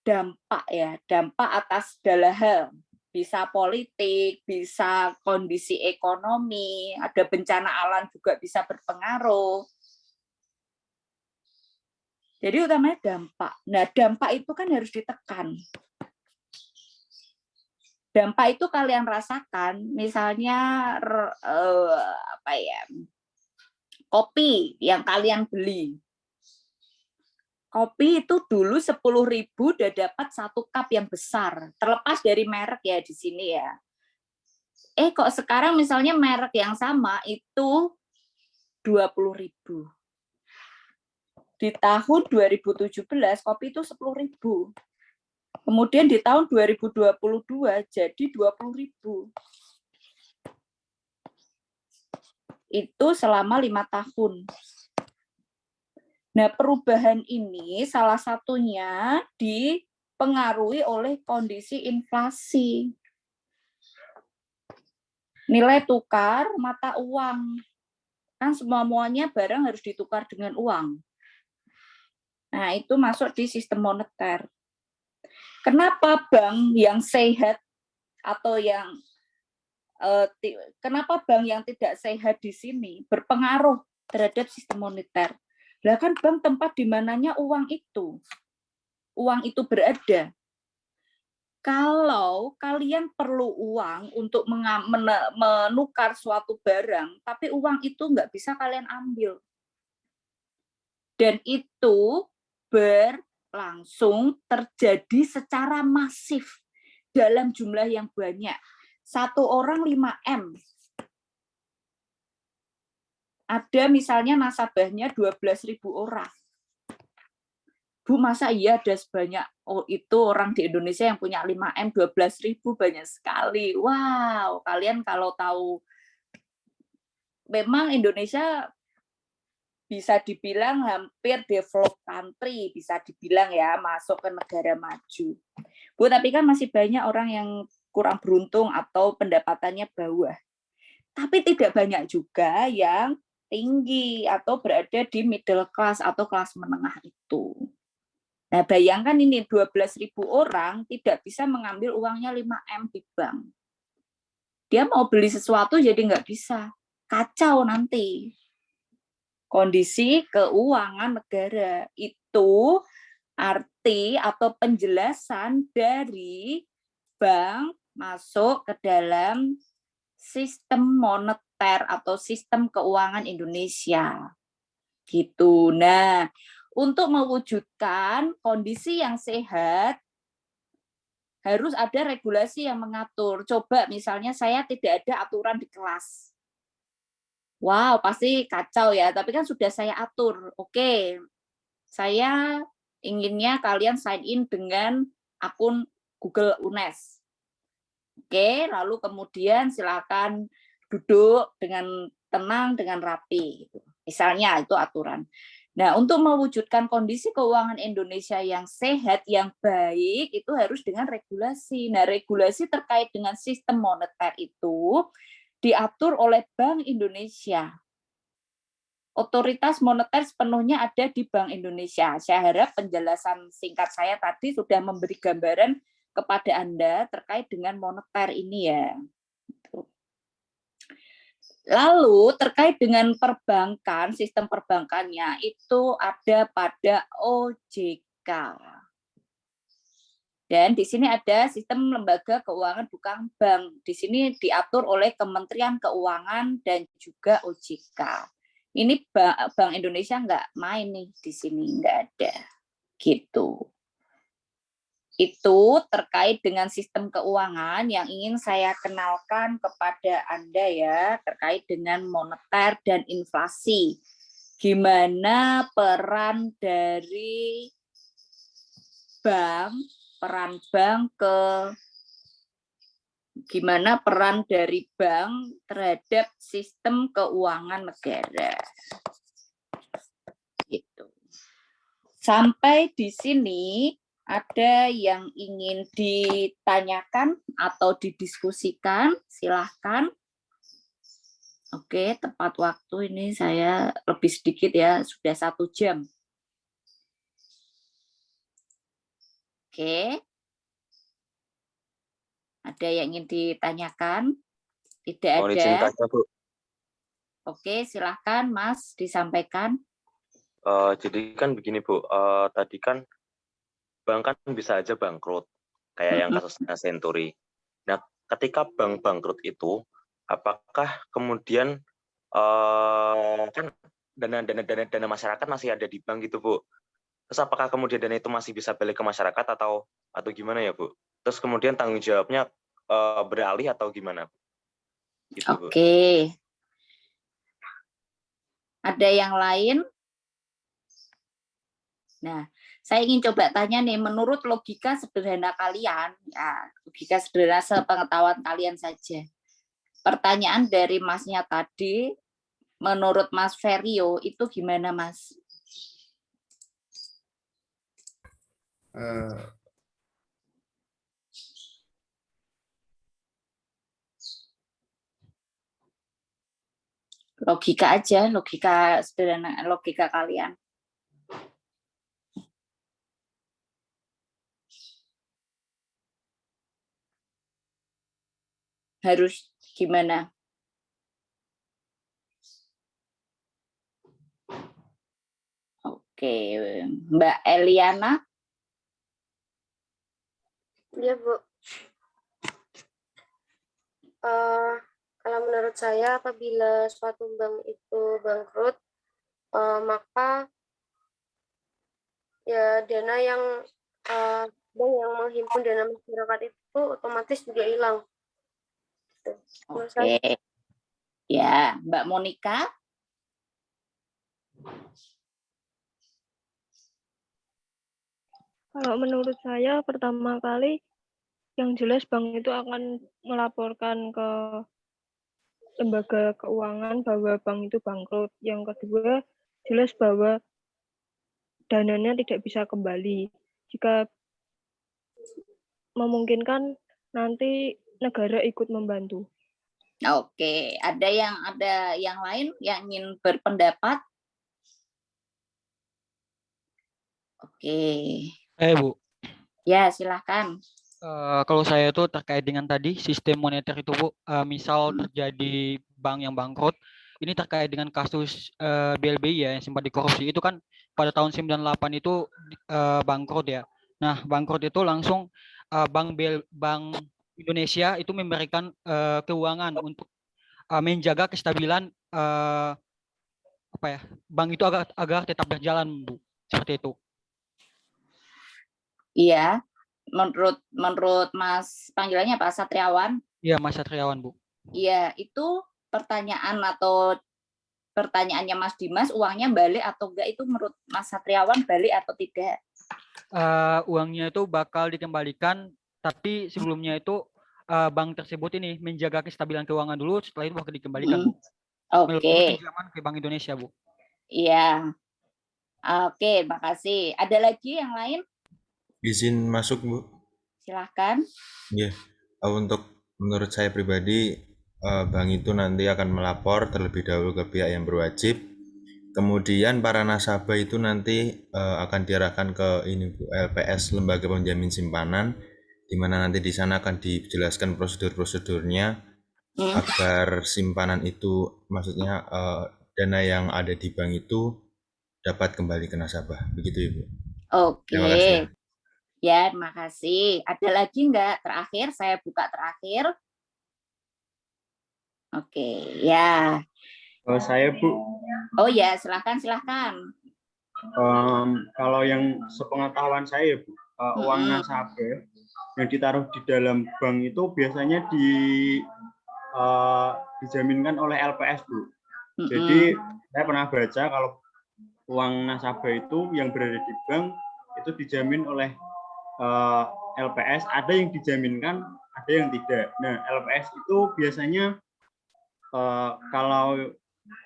dampak ya, dampak atas segala hal. Bisa politik, bisa kondisi ekonomi, ada bencana alam juga bisa berpengaruh. Jadi utamanya dampak. Nah, dampak itu kan harus ditekan. Dampak itu kalian rasakan, misalnya kopi yang kalian beli. Kopi itu dulu 10.000 udah dapat 1 cup yang besar. Terlepas dari merek ya di sini ya. Kok sekarang misalnya merek yang sama itu 20.000. Di tahun 2017 kopi itu 10.000. Kemudian di tahun 2022 jadi 20.000. Itu selama 5 tahun. Nah, perubahan ini salah satunya dipengaruhi oleh kondisi inflasi. Nilai tukar mata uang. Kan semuanya barang harus ditukar dengan uang. Nah, itu masuk di sistem moneter. Kenapa bank yang sehat atau kenapa bank yang tidak sehat di sini berpengaruh terhadap sistem moneter? Lah kan bank tempat di mananya uang itu berada. Kalau kalian perlu uang untuk menukar suatu barang, tapi uang itu nggak bisa kalian ambil. Dan itu berlangsung terjadi secara masif dalam jumlah yang banyak. 1 orang 5M. Ada misalnya nasabahnya 12.000 orang. Bu, masa iya ada sebanyak itu orang di Indonesia yang punya 5M 12.000, banyak sekali. Wow, kalian kalau tahu, memang Indonesia bisa dibilang hampir developed country, bisa dibilang ya, masuk ke negara maju. Bu, tapi kan masih banyak orang yang kurang beruntung atau pendapatannya bawah. Tapi tidak banyak juga yang tinggi atau berada di middle class atau kelas menengah itu. Nah, bayangkan ini 12.000 orang tidak bisa mengambil uangnya 5M di bank. Dia mau beli sesuatu jadi nggak bisa. Kacau nanti. Kondisi keuangan negara itu arti atau penjelasan dari bank masuk ke dalam sistem moneter atau sistem keuangan Indonesia. Gitu. Nah, untuk mewujudkan kondisi yang sehat, harus ada regulasi yang mengatur. Coba misalnya saya tidak ada aturan di kelas. Wow, pasti kacau ya, tapi kan sudah saya atur. Oke, saya inginnya kalian sign in dengan akun Google UNES. Oke, lalu kemudian silakan duduk dengan tenang, dengan rapi. Misalnya itu aturan. Nah, untuk mewujudkan kondisi keuangan Indonesia yang sehat, yang baik, itu harus dengan regulasi. Nah, regulasi terkait dengan sistem moneter itu diatur oleh Bank Indonesia. Otoritas moneter sepenuhnya ada di Bank Indonesia. Saya harap penjelasan singkat saya tadi sudah memberi gambaran kepada Anda terkait dengan moneter ini ya. Lalu terkait dengan perbankan, sistem perbankannya itu ada pada OJK. Dan di sini ada sistem lembaga keuangan bukan bank. Di sini diatur oleh Kementerian Keuangan dan juga OJK. Ini Bank Indonesia nggak main nih di sini, nggak ada. Gitu. Itu terkait dengan sistem keuangan yang ingin saya kenalkan kepada Anda ya, terkait dengan moneter dan inflasi. Gimana peran dari bank, gimana peran dari bank terhadap sistem keuangan negara. Gitu. Sampai di sini ada yang ingin ditanyakan atau didiskusikan, silahkan. Oke, tepat waktu ini saya lebih sedikit ya, sudah 1 jam. Oke. Ada yang ingin ditanyakan? Tidak Mohon izin ada. tanya, Bu. Oke, silahkan Mas disampaikan. Jadi kan begini, Bu. Tadi kan bank kan bisa aja bangkrut, kayak yang kasusnya Century. Nah, ketika bank bangkrut itu, apakah kemudian kan dana masyarakat masih ada di bank gitu, Bu? Terus apakah kemudian dana itu masih bisa balik ke masyarakat atau gimana ya, Bu? Terus kemudian tanggung jawabnya beralih atau gimana? Gitu, Bu. Oke. Ada yang lain? Nah, saya ingin coba tanya nih, menurut logika sederhana kalian, ya, logika sederhana sepengetahuan kalian saja. Pertanyaan dari Masnya tadi, menurut Mas Ferio, itu gimana, Mas? Logika aja, logika sederhana, logika kalian. Harus gimana? Oke, Mbak Eliana. Iya, Bu. Kalau menurut saya, apabila suatu bank itu bangkrut, maka ya dana yang bank yang menghimpun dana masyarakat itu otomatis juga hilang. Oke. Ya, Mbak Monica. Kalau menurut saya pertama kali yang jelas bank itu akan melaporkan ke lembaga keuangan bahwa bank itu bangkrut. Yang kedua, jelas bahwa dananya tidak bisa kembali. Jika memungkinkan nanti negara ikut membantu. Oke, ada yang lain yang ingin berpendapat? Oke. Bu. Ya, silahkan. Kalau saya itu terkait dengan tadi sistem moneter itu, Bu, misal terjadi bank yang bangkrut, ini terkait dengan kasus BLBI ya yang sempat dikorupsi itu kan pada tahun 98 itu bangkrut ya. Nah, bangkrut itu langsung Bank Indonesia itu memberikan keuangan untuk menjaga kestabilan bank itu agar tetap berjalan, Bu. Seperti itu. Iya, menurut Mas panggilannya Pak Satriawan? Iya, Mas Satriawan, Bu. Iya, itu pertanyaannya Mas Dimas, uangnya balik atau enggak, itu menurut Mas Satriawan balik atau tidak? Uangnya itu bakal dikembalikan, tapi sebelumnya itu bank tersebut ini menjaga kestabilan keuangan dulu, setelah itu baru dikembalikan, Bu. Oke, Melalui pinjaman ke Bank Indonesia, Bu. iya. Oke, makasih. Ada lagi yang lain? Izin masuk, Bu. Silahkan. Ya, untuk menurut saya pribadi, bank itu nanti akan melapor terlebih dahulu ke pihak yang berwajib. Kemudian para nasabah itu nanti akan diarahkan ke ini, Bu, LPS, Lembaga Penjamin Simpanan, di mana nanti di sana akan dijelaskan prosedur-prosedurnya agar simpanan itu, maksudnya dana yang ada di bank itu dapat kembali ke nasabah. Begitu, Ibu. Terima kasih. Oke. Ya, terima kasih. Ada lagi enggak? Terakhir, saya buka terakhir. Oke, ya. Saya, Bu, Oh ya, silahkan, silahkan. kalau yang sepengetahuan saya, Bu, uang nasabah yang ditaruh di dalam bank itu biasanya dijaminkan oleh LPS, Bu. Jadi saya pernah baca kalau uang nasabah itu yang berada di bank itu dijamin oleh LPS, ada yang dijaminkan, ada yang tidak. Nah, LPS itu biasanya kalau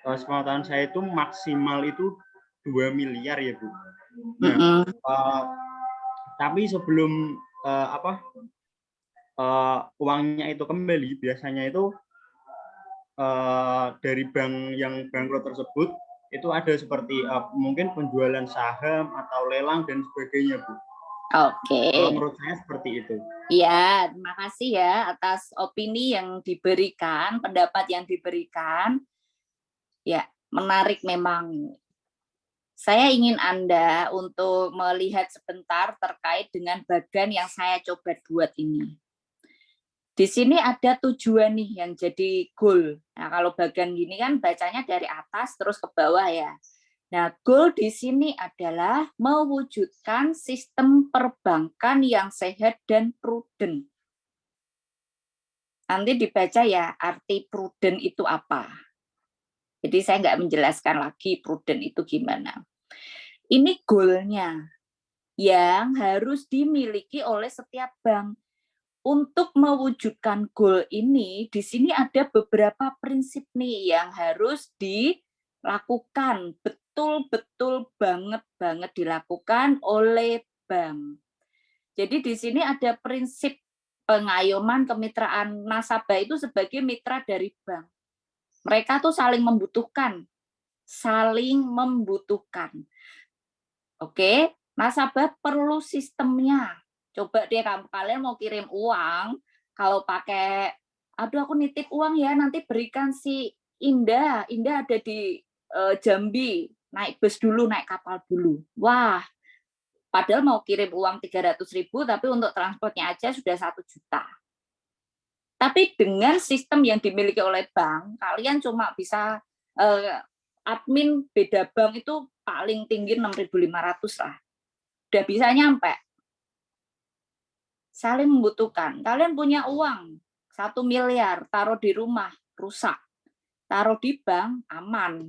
sepengetahuan saya itu maksimal itu 2 miliar ya, Bu. Nah, tapi sebelum uangnya itu kembali, biasanya itu dari bank yang bangkrut tersebut itu ada seperti mungkin penjualan saham atau lelang dan sebagainya, Bu. Oke. Kalau menurut saya seperti itu. Ya, terima kasih ya atas opini yang diberikan, pendapat yang diberikan. Ya, menarik memang. Saya ingin Anda untuk melihat sebentar terkait dengan bagan yang saya coba buat ini. Di sini ada tujuan nih yang jadi goal. Nah, kalau bagan gini kan bacanya dari atas terus ke bawah ya. Nah, goal di sini adalah mewujudkan sistem perbankan yang sehat dan prudent. Nanti dibaca ya, arti prudent itu apa. Jadi saya nggak menjelaskan lagi prudent itu gimana. Ini goalnya yang harus dimiliki oleh setiap bank. Untuk mewujudkan goal ini, di sini ada beberapa prinsip nih yang harus dilakukan, betul-betul banget dilakukan oleh bank. Jadi di sini ada prinsip pengayoman kemitraan nasabah itu sebagai mitra dari bank. Mereka tuh saling membutuhkan. Oke, nasabah perlu sistemnya. Coba deh kalian mau kirim uang, kalau pakai, aduh aku nitip uang ya, nanti berikan si Indah ada di Jambi, naik bus dulu, naik kapal dulu. Wah, padahal mau kirim uang 300.000, tapi untuk transportnya aja sudah 1 juta. Tapi dengan sistem yang dimiliki oleh bank, kalian cuma bisa admin beda bank itu paling tinggi 6.500 lah. Udah bisa nyampe. Saling membutuhkan. Kalian punya uang 1 miliar, taruh di rumah, rusak. Taruh di bank, aman.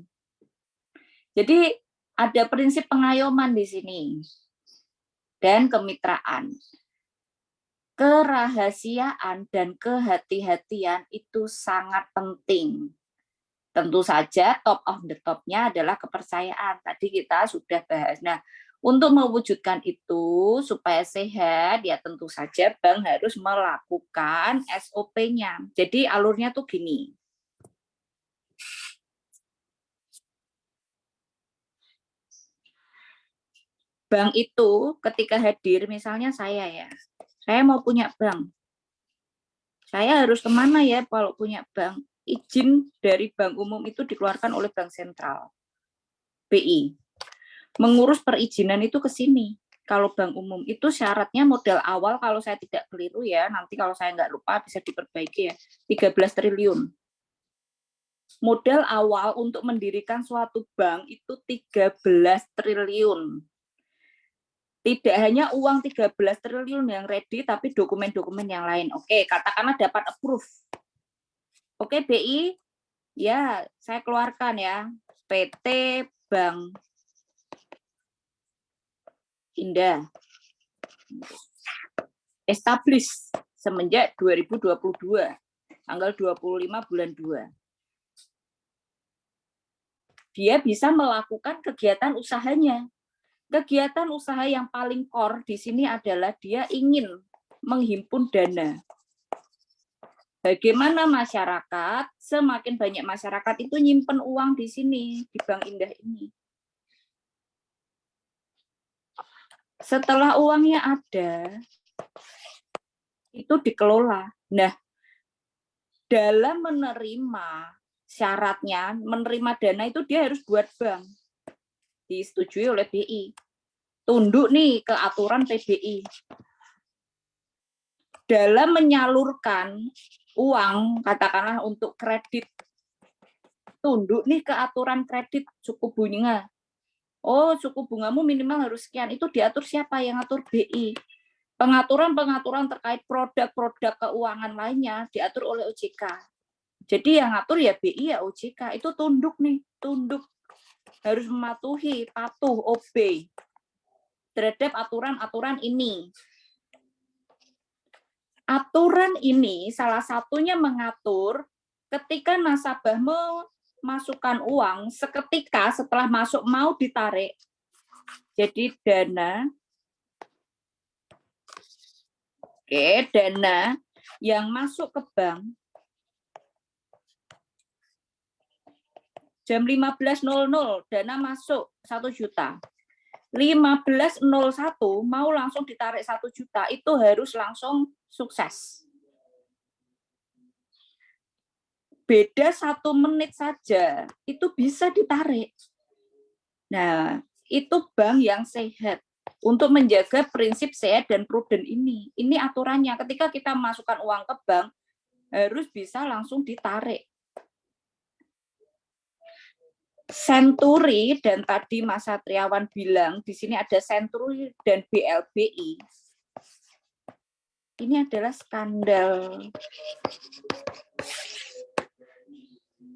Jadi ada prinsip pengayoman di sini. Dan kemitraan. Kerahasiaan dan kehati-hatian itu sangat penting. Tentu saja top of the top-nya adalah kepercayaan. Tadi kita sudah bahas. Nah, untuk mewujudkan itu supaya sehat, ya tentu saja bank harus melakukan SOP-nya. Jadi alurnya tuh gini. Bank itu ketika hadir, misalnya saya mau punya bank. Saya harus kemana ya kalau punya bank? Izin dari bank umum itu dikeluarkan oleh bank sentral, BI. Mengurus perizinan itu ke sini. Kalau bank umum itu syaratnya modal awal, kalau saya tidak keliru ya, nanti kalau saya nggak lupa bisa diperbaiki ya, 13 triliun. Modal awal untuk mendirikan suatu bank itu 13 triliun. Tidak hanya uang 13 triliun yang ready, tapi dokumen-dokumen yang lain. Oke, katakanlah dapat approve. Oke, BI, ya saya keluarkan ya, PT Bank Indah. Establish semenjak 2022, tanggal 25 bulan 2. Dia bisa melakukan kegiatan usahanya. Kegiatan usaha yang paling core di sini adalah dia ingin menghimpun dana. Bagaimana masyarakat, semakin banyak masyarakat itu nyimpen uang di sini, di Bank Indah ini. Setelah uangnya ada, itu dikelola. Nah, dalam menerima syaratnya, menerima dana itu dia harus buat bank. Disetujui oleh BI. Tunduk nih ke aturan PBI. Dalam menyalurkan uang, katakanlah untuk kredit, tunduk nih ke aturan kredit suku bunga. Oh, suku bungamu minimal harus sekian. Itu diatur siapa? Yang atur BI. Pengaturan-pengaturan terkait produk-produk keuangan lainnya diatur oleh OJK. Jadi yang atur ya BI ya OJK. Itu tunduk nih, tunduk. Harus mematuhi, patuh, obey terhadap aturan-aturan ini. Aturan ini salah satunya mengatur ketika nasabah memasukkan uang, seketika setelah masuk mau ditarik. Jadi dana yang masuk ke bank jam 15.00 dana masuk 1 juta. 15.01 mau langsung ditarik 1 juta, itu harus langsung sukses. Beda 1 menit saja, itu bisa ditarik. Nah, itu bank yang sehat. Untuk menjaga prinsip sehat dan prudent ini. Ini aturannya, ketika kita masukkan uang ke bank, harus bisa langsung ditarik. Senturi, dan tadi Mas Satriawan bilang di sini ada Senturi dan BLBI. Ini adalah skandal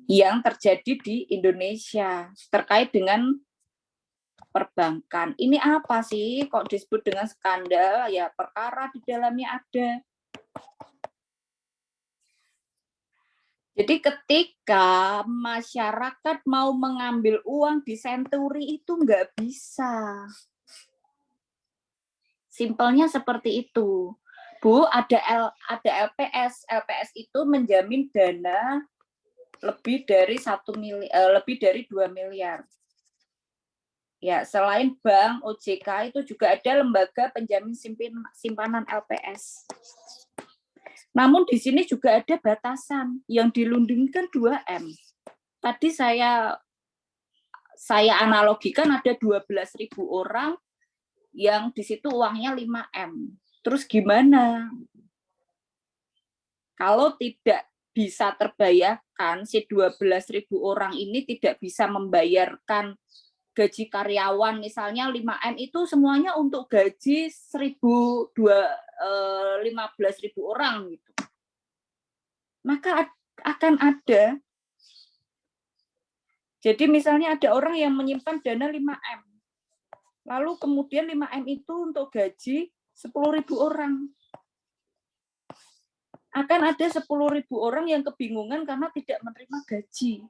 yang terjadi di Indonesia terkait dengan perbankan. Ini apa sih kok disebut dengan skandal? Ya perkara di dalamnya ada. Jadi ketika masyarakat mau mengambil uang di Senturi itu nggak bisa. Simpelnya seperti itu. Bu, ada LPS. LPS itu menjamin dana lebih dari 2 miliar. Ya, selain bank, OJK itu juga ada lembaga penjamin simpanan LPS. Namun di sini juga ada batasan yang dilundingkan 2M. Tadi saya analogikan ada 12.000 orang yang di situ uangnya 5M. Terus gimana? Kalau tidak bisa terbayarkan, si 12.000 orang ini tidak bisa membayarkan gaji karyawan, misalnya 5M itu semuanya untuk gaji 15.000 orang gitu. Maka akan ada. Jadi misalnya ada orang yang menyimpan dana 5M. Lalu kemudian 5M itu untuk gaji 10.000 orang. Akan ada 10.000 orang yang kebingungan karena tidak menerima gaji.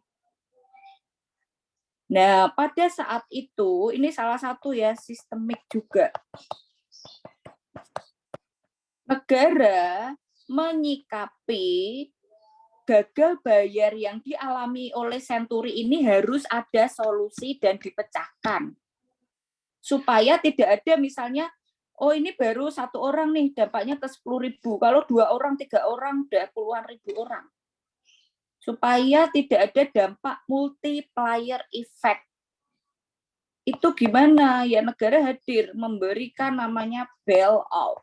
Nah, pada saat itu, ini salah satu ya, sistemik juga. Negara menyikapi gagal bayar yang dialami oleh Senturi ini harus ada solusi dan dipecahkan. Supaya tidak ada misalnya, oh ini baru 1 orang nih, dampaknya ke 10.000. Kalau 2 orang, 3 orang, udah puluhan ribu orang. Supaya tidak ada dampak multiplier effect. Itu gimana? Ya negara hadir memberikan namanya bailout.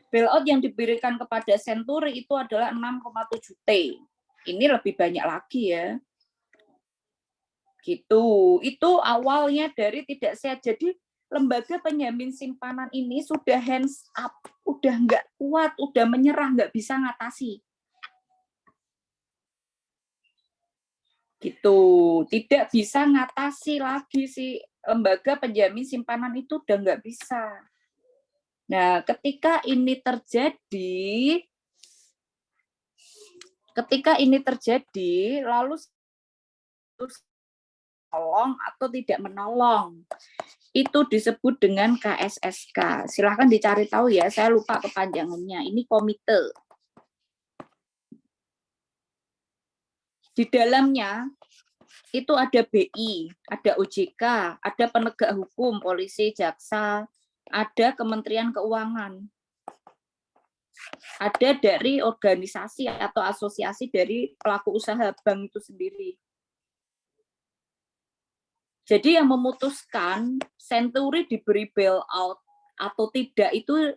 Bailout yang diberikan kepada Senturi itu adalah 6,7 T. Ini lebih banyak lagi ya. Gitu. Itu awalnya dari tidak sehat. Jadi lembaga penjamin simpanan ini sudah hands up, udah nggak kuat, udah menyerah, nggak bisa ngatasi. Gitu, tidak bisa ngatasi lagi si lembaga penjamin simpanan itu udah nggak bisa. Nah, ketika ini terjadi, lalu menolong atau tidak menolong, itu disebut dengan KSSK. Silahkan dicari tahu ya, saya lupa kepanjangannya. Ini komite. Di dalamnya itu ada BI, ada OJK, ada penegak hukum, polisi, jaksa, ada Kementerian Keuangan, ada dari organisasi atau asosiasi dari pelaku usaha bank itu sendiri. Jadi yang memutuskan Century diberi bailout atau tidak itu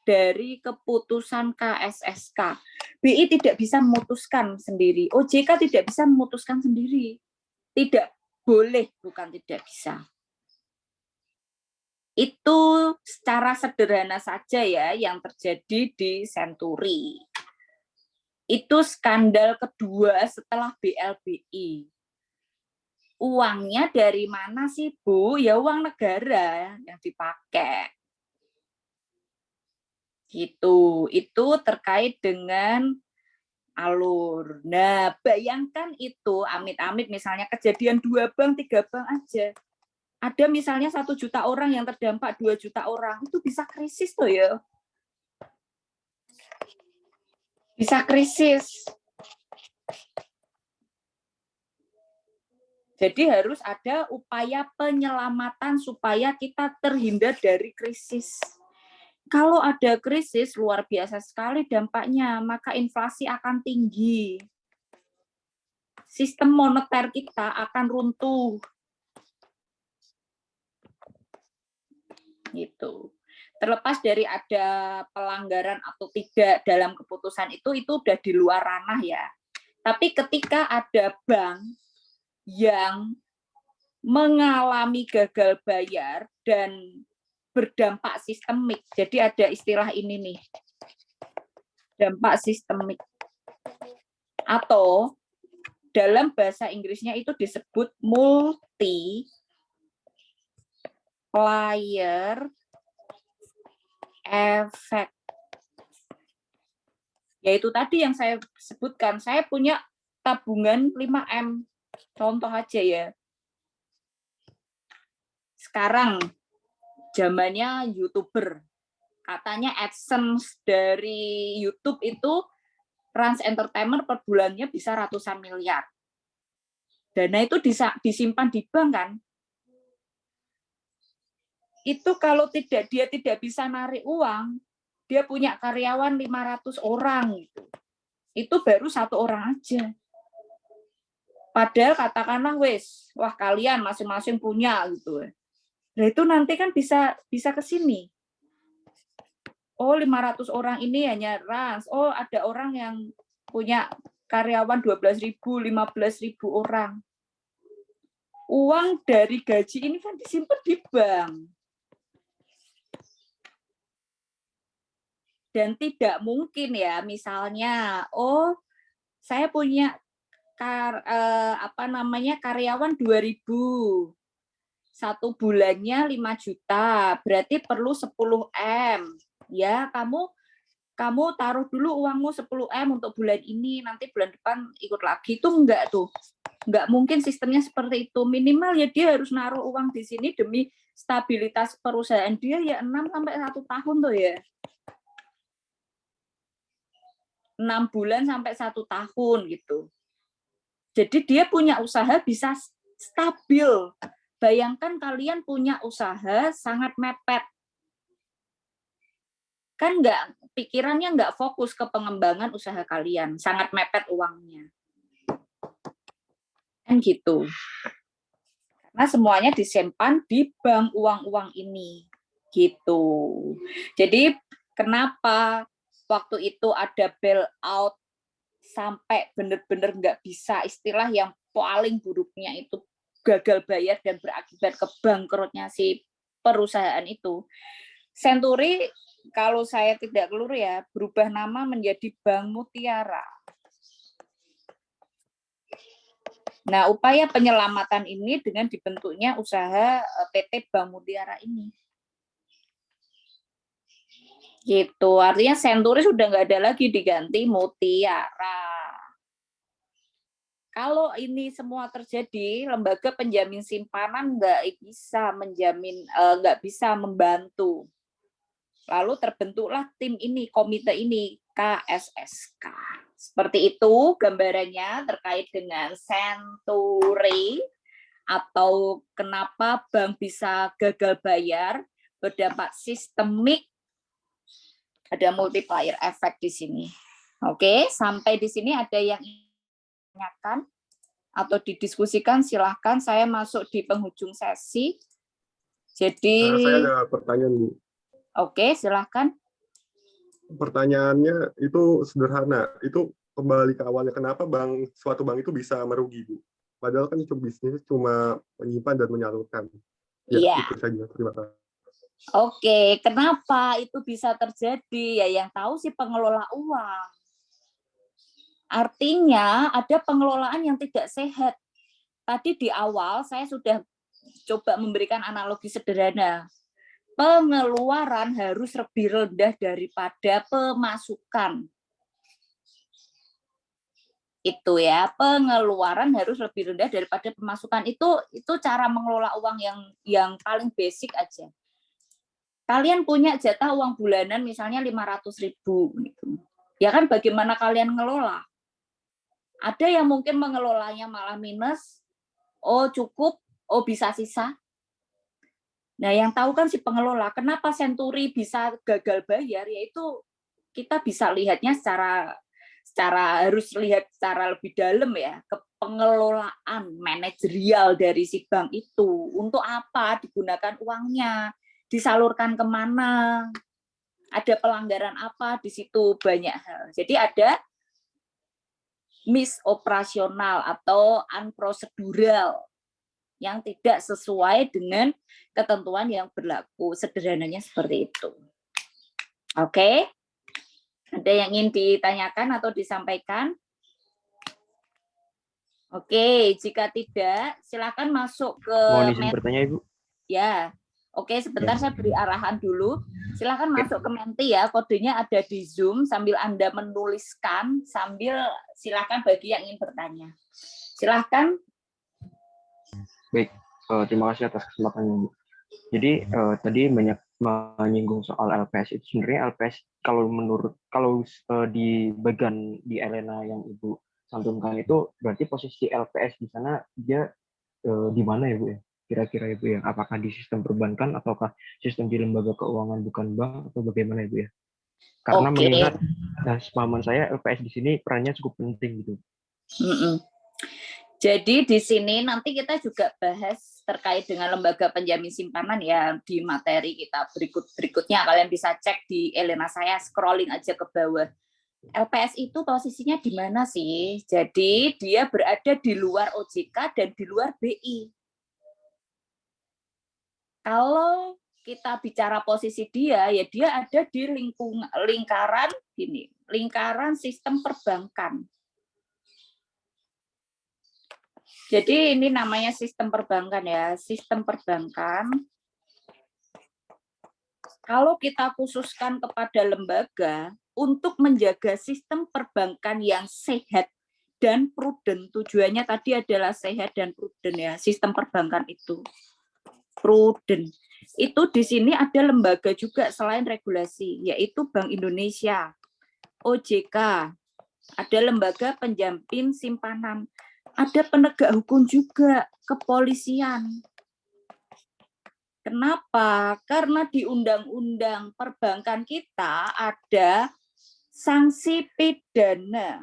dari keputusan KSSK. BI tidak bisa memutuskan sendiri, OJK tidak bisa memutuskan sendiri. Tidak boleh, bukan tidak bisa. Itu secara sederhana saja ya yang terjadi di Century. Itu skandal kedua setelah BLBI. Uangnya dari mana sih, Bu? Ya uang negara yang dipakai. Gitu. Itu terkait dengan alur. Nah, bayangkan itu, amit-amit misalnya kejadian 2 bank, 3 bank aja. Ada misalnya 1 juta orang yang terdampak, 2 juta orang, itu bisa krisis tuh ya. Bisa krisis. Jadi harus ada upaya penyelamatan supaya kita terhindar dari krisis. Kalau ada krisis, luar biasa sekali dampaknya, maka inflasi akan tinggi. Sistem moneter kita akan runtuh. Gitu. Terlepas dari ada pelanggaran atau tidak dalam keputusan itu udah di luar ranah ya. Tapi ketika ada bank yang mengalami gagal bayar dan berdampak sistemik. Jadi ada istilah ini nih, dampak sistemik. Atau dalam bahasa Inggrisnya itu disebut multiplier effect. Yaitu tadi yang saya sebutkan, saya punya tabungan 5M. Contoh aja ya. Sekarang zamannya YouTuber. Katanya AdSense dari YouTube itu Trans Entertainment per bulannya bisa ratusan miliar. Dana itu disimpan di bank kan? Itu kalau dia tidak bisa narik uang, dia punya karyawan 500 orang gitu. Itu baru 1 orang aja. Padahal katakanlah wah kalian masing-masing punya gitu. Nah itu nanti kan bisa ke sini. Oh 500 orang ini hanya oh ada orang yang punya karyawan 12.000, 15.000 orang. Uang dari gaji ini kan disimpan di bank. Dan tidak mungkin ya misalnya, oh saya punya karyawan 2.000. 1 bulannya 5 juta, berarti perlu 10M. Ya, kamu taruh dulu uangmu 10M untuk bulan ini, nanti bulan depan ikut lagi. Itu enggak tuh. Enggak mungkin sistemnya seperti itu. Minimal ya dia harus naruh uang di sini demi stabilitas perusahaan dia ya 6 sampai 1 tahun tuh ya. 6 bulan sampai 1 tahun gitu. Jadi dia punya usaha bisa stabil. Bayangkan kalian punya usaha sangat mepet. Kan pikirannya nggak fokus ke pengembangan usaha kalian, sangat mepet uangnya. Kan gitu. Karena semuanya disimpan di bank uang-uang ini. Gitu. Jadi kenapa waktu itu ada bailout sampai benar-benar nggak bisa, istilah yang paling buruknya itu gagal bayar dan berakibat ke bangkrutnya si perusahaan itu. Century kalau saya tidak keliru ya berubah nama menjadi Bank Mutiara. Nah, upaya penyelamatan ini dengan dibentuknya usaha PT Bank Mutiara ini. Gitu, artinya Senturi sudah nggak ada lagi, diganti Mutiara. Kalau ini semua terjadi, lembaga penjamin simpanan nggak bisa menjamin, nggak bisa membantu. Lalu terbentuklah tim ini, komite ini, KSSK. Seperti itu gambarannya terkait dengan Senturi atau kenapa bank bisa gagal bayar, berdampak sistemik, ada multiplier effect di sini. Oke, sampai di sini ada yang tanyakan atau didiskusikan, silahkan. Saya masuk di penghujung sesi. Jadi Saya ada pertanyaan, Bu. Oke, silahkan. Pertanyaannya itu sederhana. Itu kembali ke awalnya, kenapa suatu bank itu bisa merugi, Bu? Padahal kan itu bisnis cuma menyimpan dan menyalurkan. Ya, Iya. itu saja. Terima kasih. Oke, kenapa itu bisa terjadi? Ya yang tahu sih pengelola uang. Artinya ada pengelolaan yang tidak sehat. Tadi di awal saya sudah coba memberikan analogi sederhana. Pengeluaran harus lebih rendah daripada pemasukan. Itu ya, pengeluaran harus lebih rendah daripada pemasukan. Itu cara mengelola uang yang paling basic aja. Kalian punya jatah uang bulanan misalnya 500.000 gitu. Ya kan bagaimana kalian ngelola? Ada yang mungkin mengelolanya malah minus, oh cukup, oh bisa sisa. Nah yang tahu kan si pengelola, kenapa Senturi bisa gagal bayar, yaitu kita bisa lihatnya secara harus lihat secara lebih dalam ya, ke pengelolaan manajerial dari si bank itu. Untuk apa digunakan uangnya, disalurkan kemana, ada pelanggaran apa di situ, banyak hal. Jadi ada misoperasional atau unprocedural yang tidak sesuai dengan ketentuan yang berlaku. Sederhananya seperti itu. Oke, ada yang ingin ditanyakan atau disampaikan? Oke, jika tidak, silakan masuk ke Mohon izin bertanya, Ibu. Ya, oke, sebentar saya beri arahan dulu. Silakan masuk ke Menti ya, kodenya ada di Zoom sambil Anda menuliskan, sambil silakan bagi yang ingin bertanya. Silakan. Baik, terima kasih atas kesempatannya, Bu. Jadi tadi banyak menyinggung soal LPS itu. Sebenarnya LPS kalau di bagian di Elena yang Ibu santumkan itu berarti posisi LPS di sana dia di mana ya, Bu ya? Kira-kira ya, Bu ya? Apakah di sistem perbankan ataukah sistem di lembaga keuangan bukan bank atau bagaimana ya, Bu ya? Karena mengingat pemahaman saya LPS di sini perannya cukup penting gitu. Jadi di sini nanti kita juga bahas terkait dengan lembaga penjamin simpanan ya di materi kita berikutnya. Kalian bisa cek di Elena saya, scrolling aja ke bawah. LPS itu posisinya di mana sih? Jadi dia berada di luar OJK dan di luar BI. Kalau kita bicara posisi dia, ya dia ada di lingkaran gini, lingkaran sistem perbankan. Jadi ini namanya sistem perbankan ya, sistem perbankan. Kalau kita khususkan kepada lembaga untuk menjaga sistem perbankan yang sehat dan prudent, tujuannya tadi adalah sehat dan prudent ya, sistem perbankan itu prudent. Itu di sini ada lembaga juga selain regulasi, yaitu Bank Indonesia, OJK, ada lembaga penjamin simpanan. Ada penegak hukum juga, kepolisian. Kenapa? Karena di undang-undang perbankan kita ada sanksi pidana.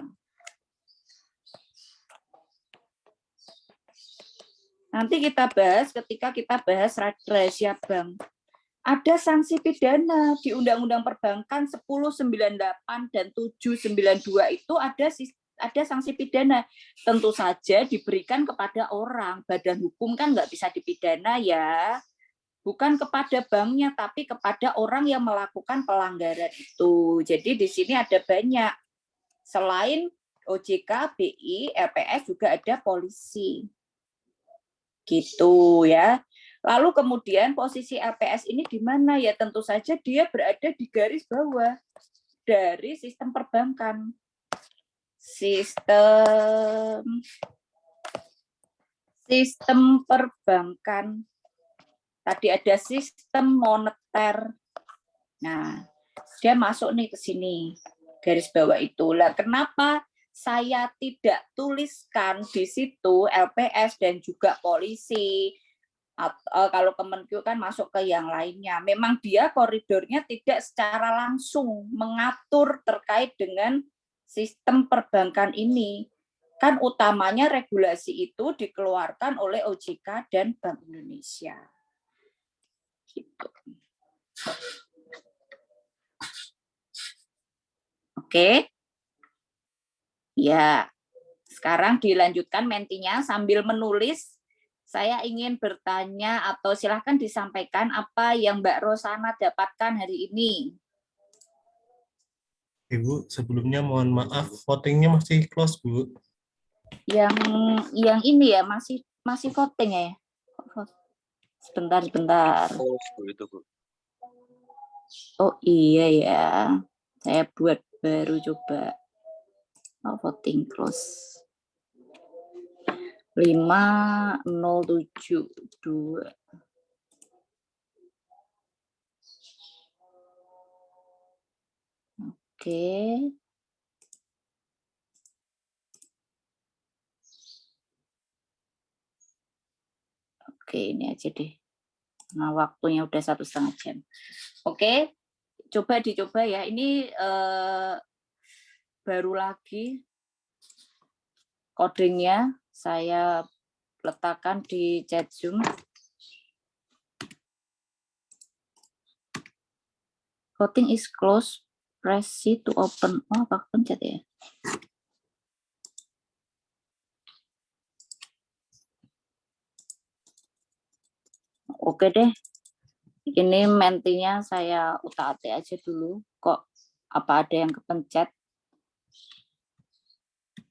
Nanti kita bahas ketika kita bahas rahasia bank. Ada sanksi pidana di Undang-Undang Perbankan 1098 dan 792 itu ada sanksi pidana, tentu saja diberikan kepada orang. Badan hukum kan nggak bisa dipidana ya, bukan kepada banknya, tapi kepada orang yang melakukan pelanggaran itu. Jadi di sini ada banyak, selain OJK, BI, LPS juga ada polisi, gitu ya. Lalu kemudian posisi LPS ini di mana? Ya tentu saja dia berada di garis bawah dari sistem perbankan. Sistem perbankan. Tadi ada sistem moneter. Nah, dia masuk nih ke sini, garis bawah itu. Lah, kenapa saya tidak tuliskan di situ LPS dan juga polisi? Kalau Kemenkyu kan masuk ke yang lainnya. Memang dia koridornya tidak secara langsung mengatur terkait dengan sistem perbankan ini. Kan utamanya regulasi itu dikeluarkan oleh OJK dan Bank Indonesia. Gitu. Oke. Ya. Sekarang dilanjutkan mentinya sambil menulis. Saya ingin bertanya atau silahkan disampaikan apa yang Mbak Rosana dapatkan hari ini. Ibu, sebelumnya mohon maaf, votingnya masih close, Bu. Yang ini ya masih voting ya. Sebentar. Oh iya ya. Saya buat baru coba. Voting close. 5072. Oke. Oke, ini aja deh. Nah, waktunya udah 1,5 jam. Oke, coba dicoba ya. Ini baru lagi codingnya saya letakkan di chat Zoom. Voting is closed. Press C to open. Oh, apa pencet ya? Oke deh. Ini mentinya saya utak-atik aja dulu. Kok apa ada yang kepencet?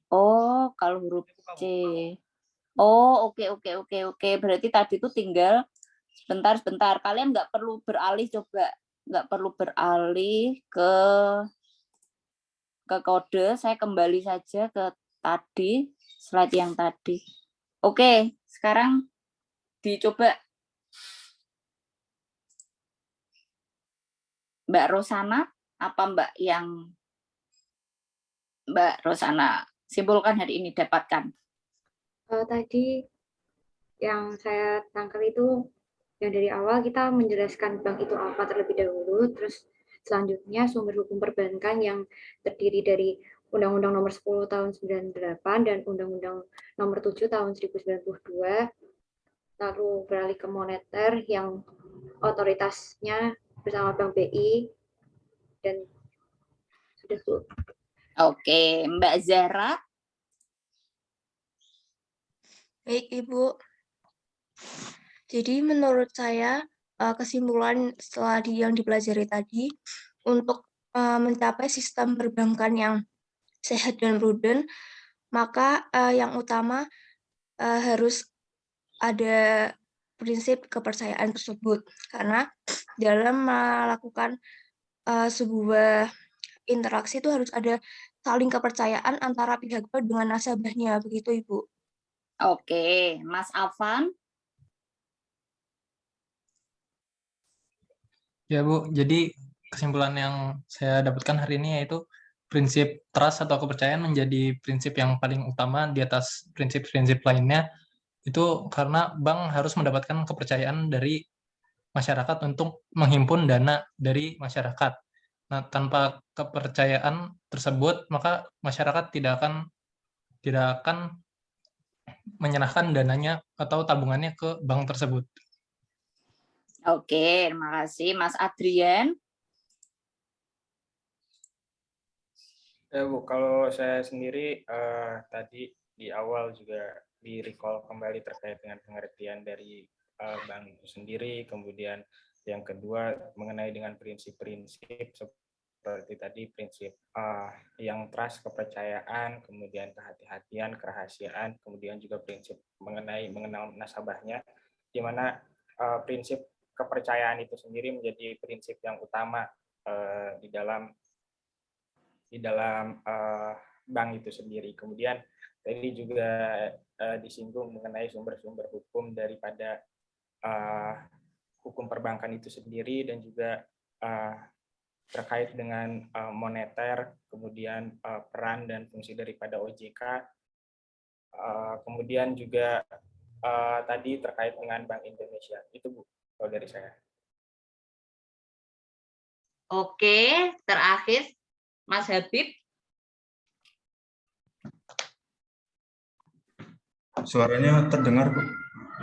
Oh, kalau huruf C. Oh, oke. Berarti tadi itu tinggal sebentar. Kalian nggak perlu beralih coba. Nggak perlu beralih ke kode. Saya kembali saja ke tadi, slide yang tadi. Oke, sekarang dicoba. Mbak Rosana, apa Mbak Rosana simpulkan hari ini dapatkan? Tadi yang saya tangkap itu yang dari awal kita menjelaskan bank itu apa terlebih dahulu, terus selanjutnya sumber hukum perbankan yang terdiri dari Undang-Undang Nomor 10 Tahun 98 dan Undang-Undang Nomor 7 Tahun 1092, lalu beralih ke moneter yang otoritasnya bersama Bank BI, dan sudah Bu. Oke, Mbak Zara. Baik, Ibu. Jadi menurut saya kesimpulan setelah yang dipelajari tadi, untuk mencapai sistem perbankan yang sehat dan prudent, maka yang utama harus ada prinsip kepercayaan tersebut. Karena dalam melakukan sebuah interaksi itu harus ada saling kepercayaan antara pihak bank dengan nasabahnya, begitu Ibu. Oke, Mas Afan. Ya Bu, jadi kesimpulan yang saya dapatkan hari ini yaitu prinsip trust atau kepercayaan menjadi prinsip yang paling utama di atas prinsip-prinsip lainnya, itu karena bank harus mendapatkan kepercayaan dari masyarakat untuk menghimpun dana dari masyarakat. Nah, tanpa kepercayaan tersebut, maka masyarakat tidak akan menyerahkan dananya atau tabungannya ke bank tersebut. Oke, terima kasih. Mas Adrian. Ya Bu, kalau saya sendiri tadi di awal juga di-recall kembali terkait dengan pengertian dari bank itu sendiri, kemudian yang kedua mengenai dengan prinsip-prinsip seperti tadi prinsip yang trust, kepercayaan, kemudian kehati-hatian, kerahasiaan, kemudian juga prinsip mengenai mengenal nasabahnya, di mana prinsip kepercayaan itu sendiri menjadi prinsip yang utama di dalam bank itu sendiri. Kemudian tadi juga disinggung mengenai sumber-sumber hukum daripada hukum perbankan itu sendiri dan juga terkait dengan moneter, kemudian peran dan fungsi daripada OJK, kemudian juga tadi terkait dengan Bank Indonesia. Itu Bu, kalau dari saya. Oke, terakhir Mas Habib. Suaranya terdengar, Bu?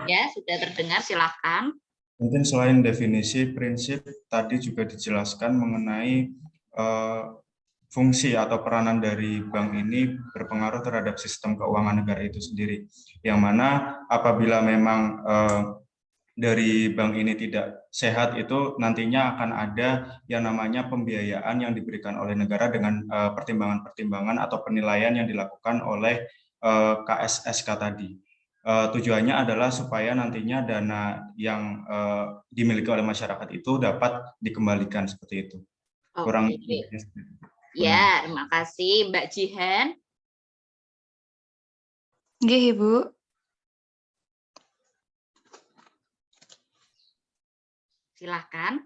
Ya, sudah terdengar, silakan. Mungkin selain definisi, prinsip tadi juga dijelaskan mengenai fungsi atau peranan dari bank ini berpengaruh terhadap sistem keuangan negara itu sendiri. Yang mana apabila memang dari bank ini tidak sehat, itu nantinya akan ada yang namanya pembiayaan yang diberikan oleh negara dengan pertimbangan-pertimbangan atau penilaian yang dilakukan oleh KSSK tadi. Tujuannya adalah supaya nantinya dana yang dimiliki oleh masyarakat itu dapat dikembalikan seperti itu. Kurang lebihnya seperti itu. Ya, terima kasih Mbak Jihan. Nggih, Ibu. Silahkan.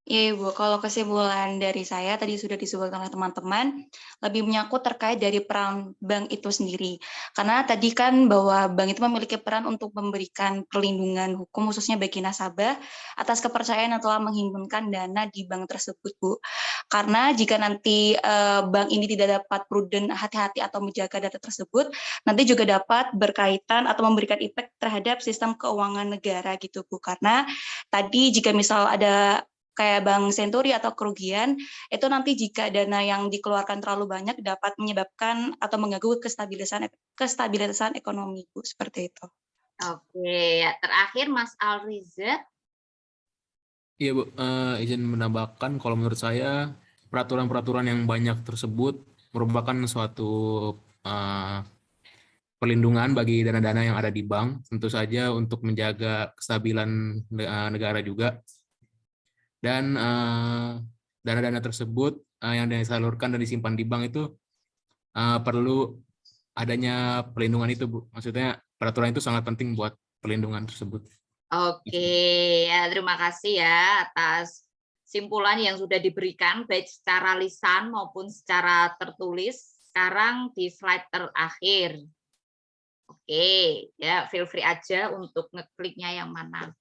Iya, Ibu. Kalau kesimpulan dari saya tadi sudah disebutkan oleh teman-teman, lebih menyangkut terkait dari peran bank itu sendiri. Karena tadi kan bahwa bank itu memiliki peran untuk memberikan perlindungan hukum khususnya bagi nasabah atas kepercayaan yang telah menghimpunkan dana di bank tersebut, Bu. Karena jika nanti bank ini tidak dapat prudent, hati-hati atau menjaga data tersebut, nanti juga dapat berkaitan atau memberikan impact terhadap sistem keuangan negara gitu, Bu. Karena tadi jika misal ada kayak Bank Senturi atau kerugian, itu nanti jika dana yang dikeluarkan terlalu banyak dapat menyebabkan atau mengganggu kestabilitasan ekonomi, Bu, seperti itu. Oke, ya, terakhir Mas Alriza. Iya Bu, izin menambahkan kalau menurut saya peraturan-peraturan yang banyak tersebut merupakan suatu perlindungan bagi dana-dana yang ada di bank, tentu saja untuk menjaga kestabilan negara juga. Dan dana-dana tersebut yang disalurkan dan disimpan di bank itu perlu adanya perlindungan itu, Bu. Maksudnya peraturan itu sangat penting buat perlindungan tersebut. Oke, ya terima kasih ya atas simpulan yang sudah diberikan baik secara lisan maupun secara tertulis. Sekarang di slide terakhir. Oke, ya feel free aja untuk ngekliknya yang mana.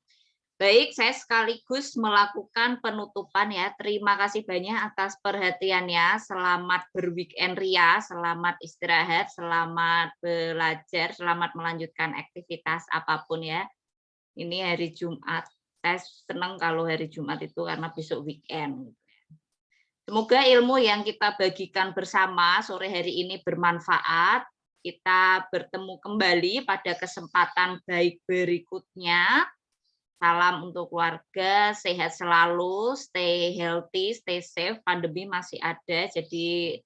Baik, saya sekaligus melakukan penutupan ya. Terima kasih banyak atas perhatiannya. Selamat berweekend ria, selamat istirahat, selamat belajar, selamat melanjutkan aktivitas apapun ya. Ini hari Jumat. Saya senang kalau hari Jumat itu karena besok weekend. Semoga ilmu yang kita bagikan bersama sore hari ini bermanfaat. Kita bertemu kembali pada kesempatan baik berikutnya. Salam untuk keluarga, sehat selalu, stay healthy, stay safe, pandemi masih ada, jadi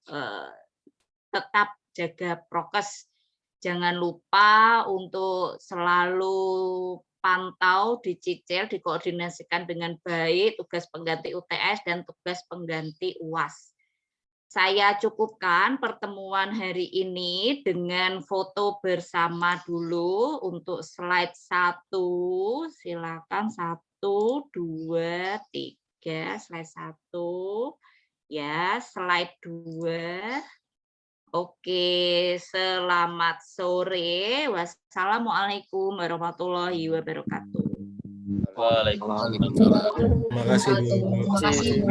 tetap jaga prokes. Jangan lupa untuk selalu pantau, dicicil, dikoordinasikan dengan baik tugas pengganti UTS dan tugas pengganti UAS. Saya cukupkan pertemuan hari ini dengan foto bersama dulu untuk slide 1. Silakan 1, 2, 3, slide 1. Ya, slide 2. Oke, selamat sore. Wassalamualaikum warahmatullahi wabarakatuh. Waalaikumsalam. Terima kasih, Bu. Terima kasih.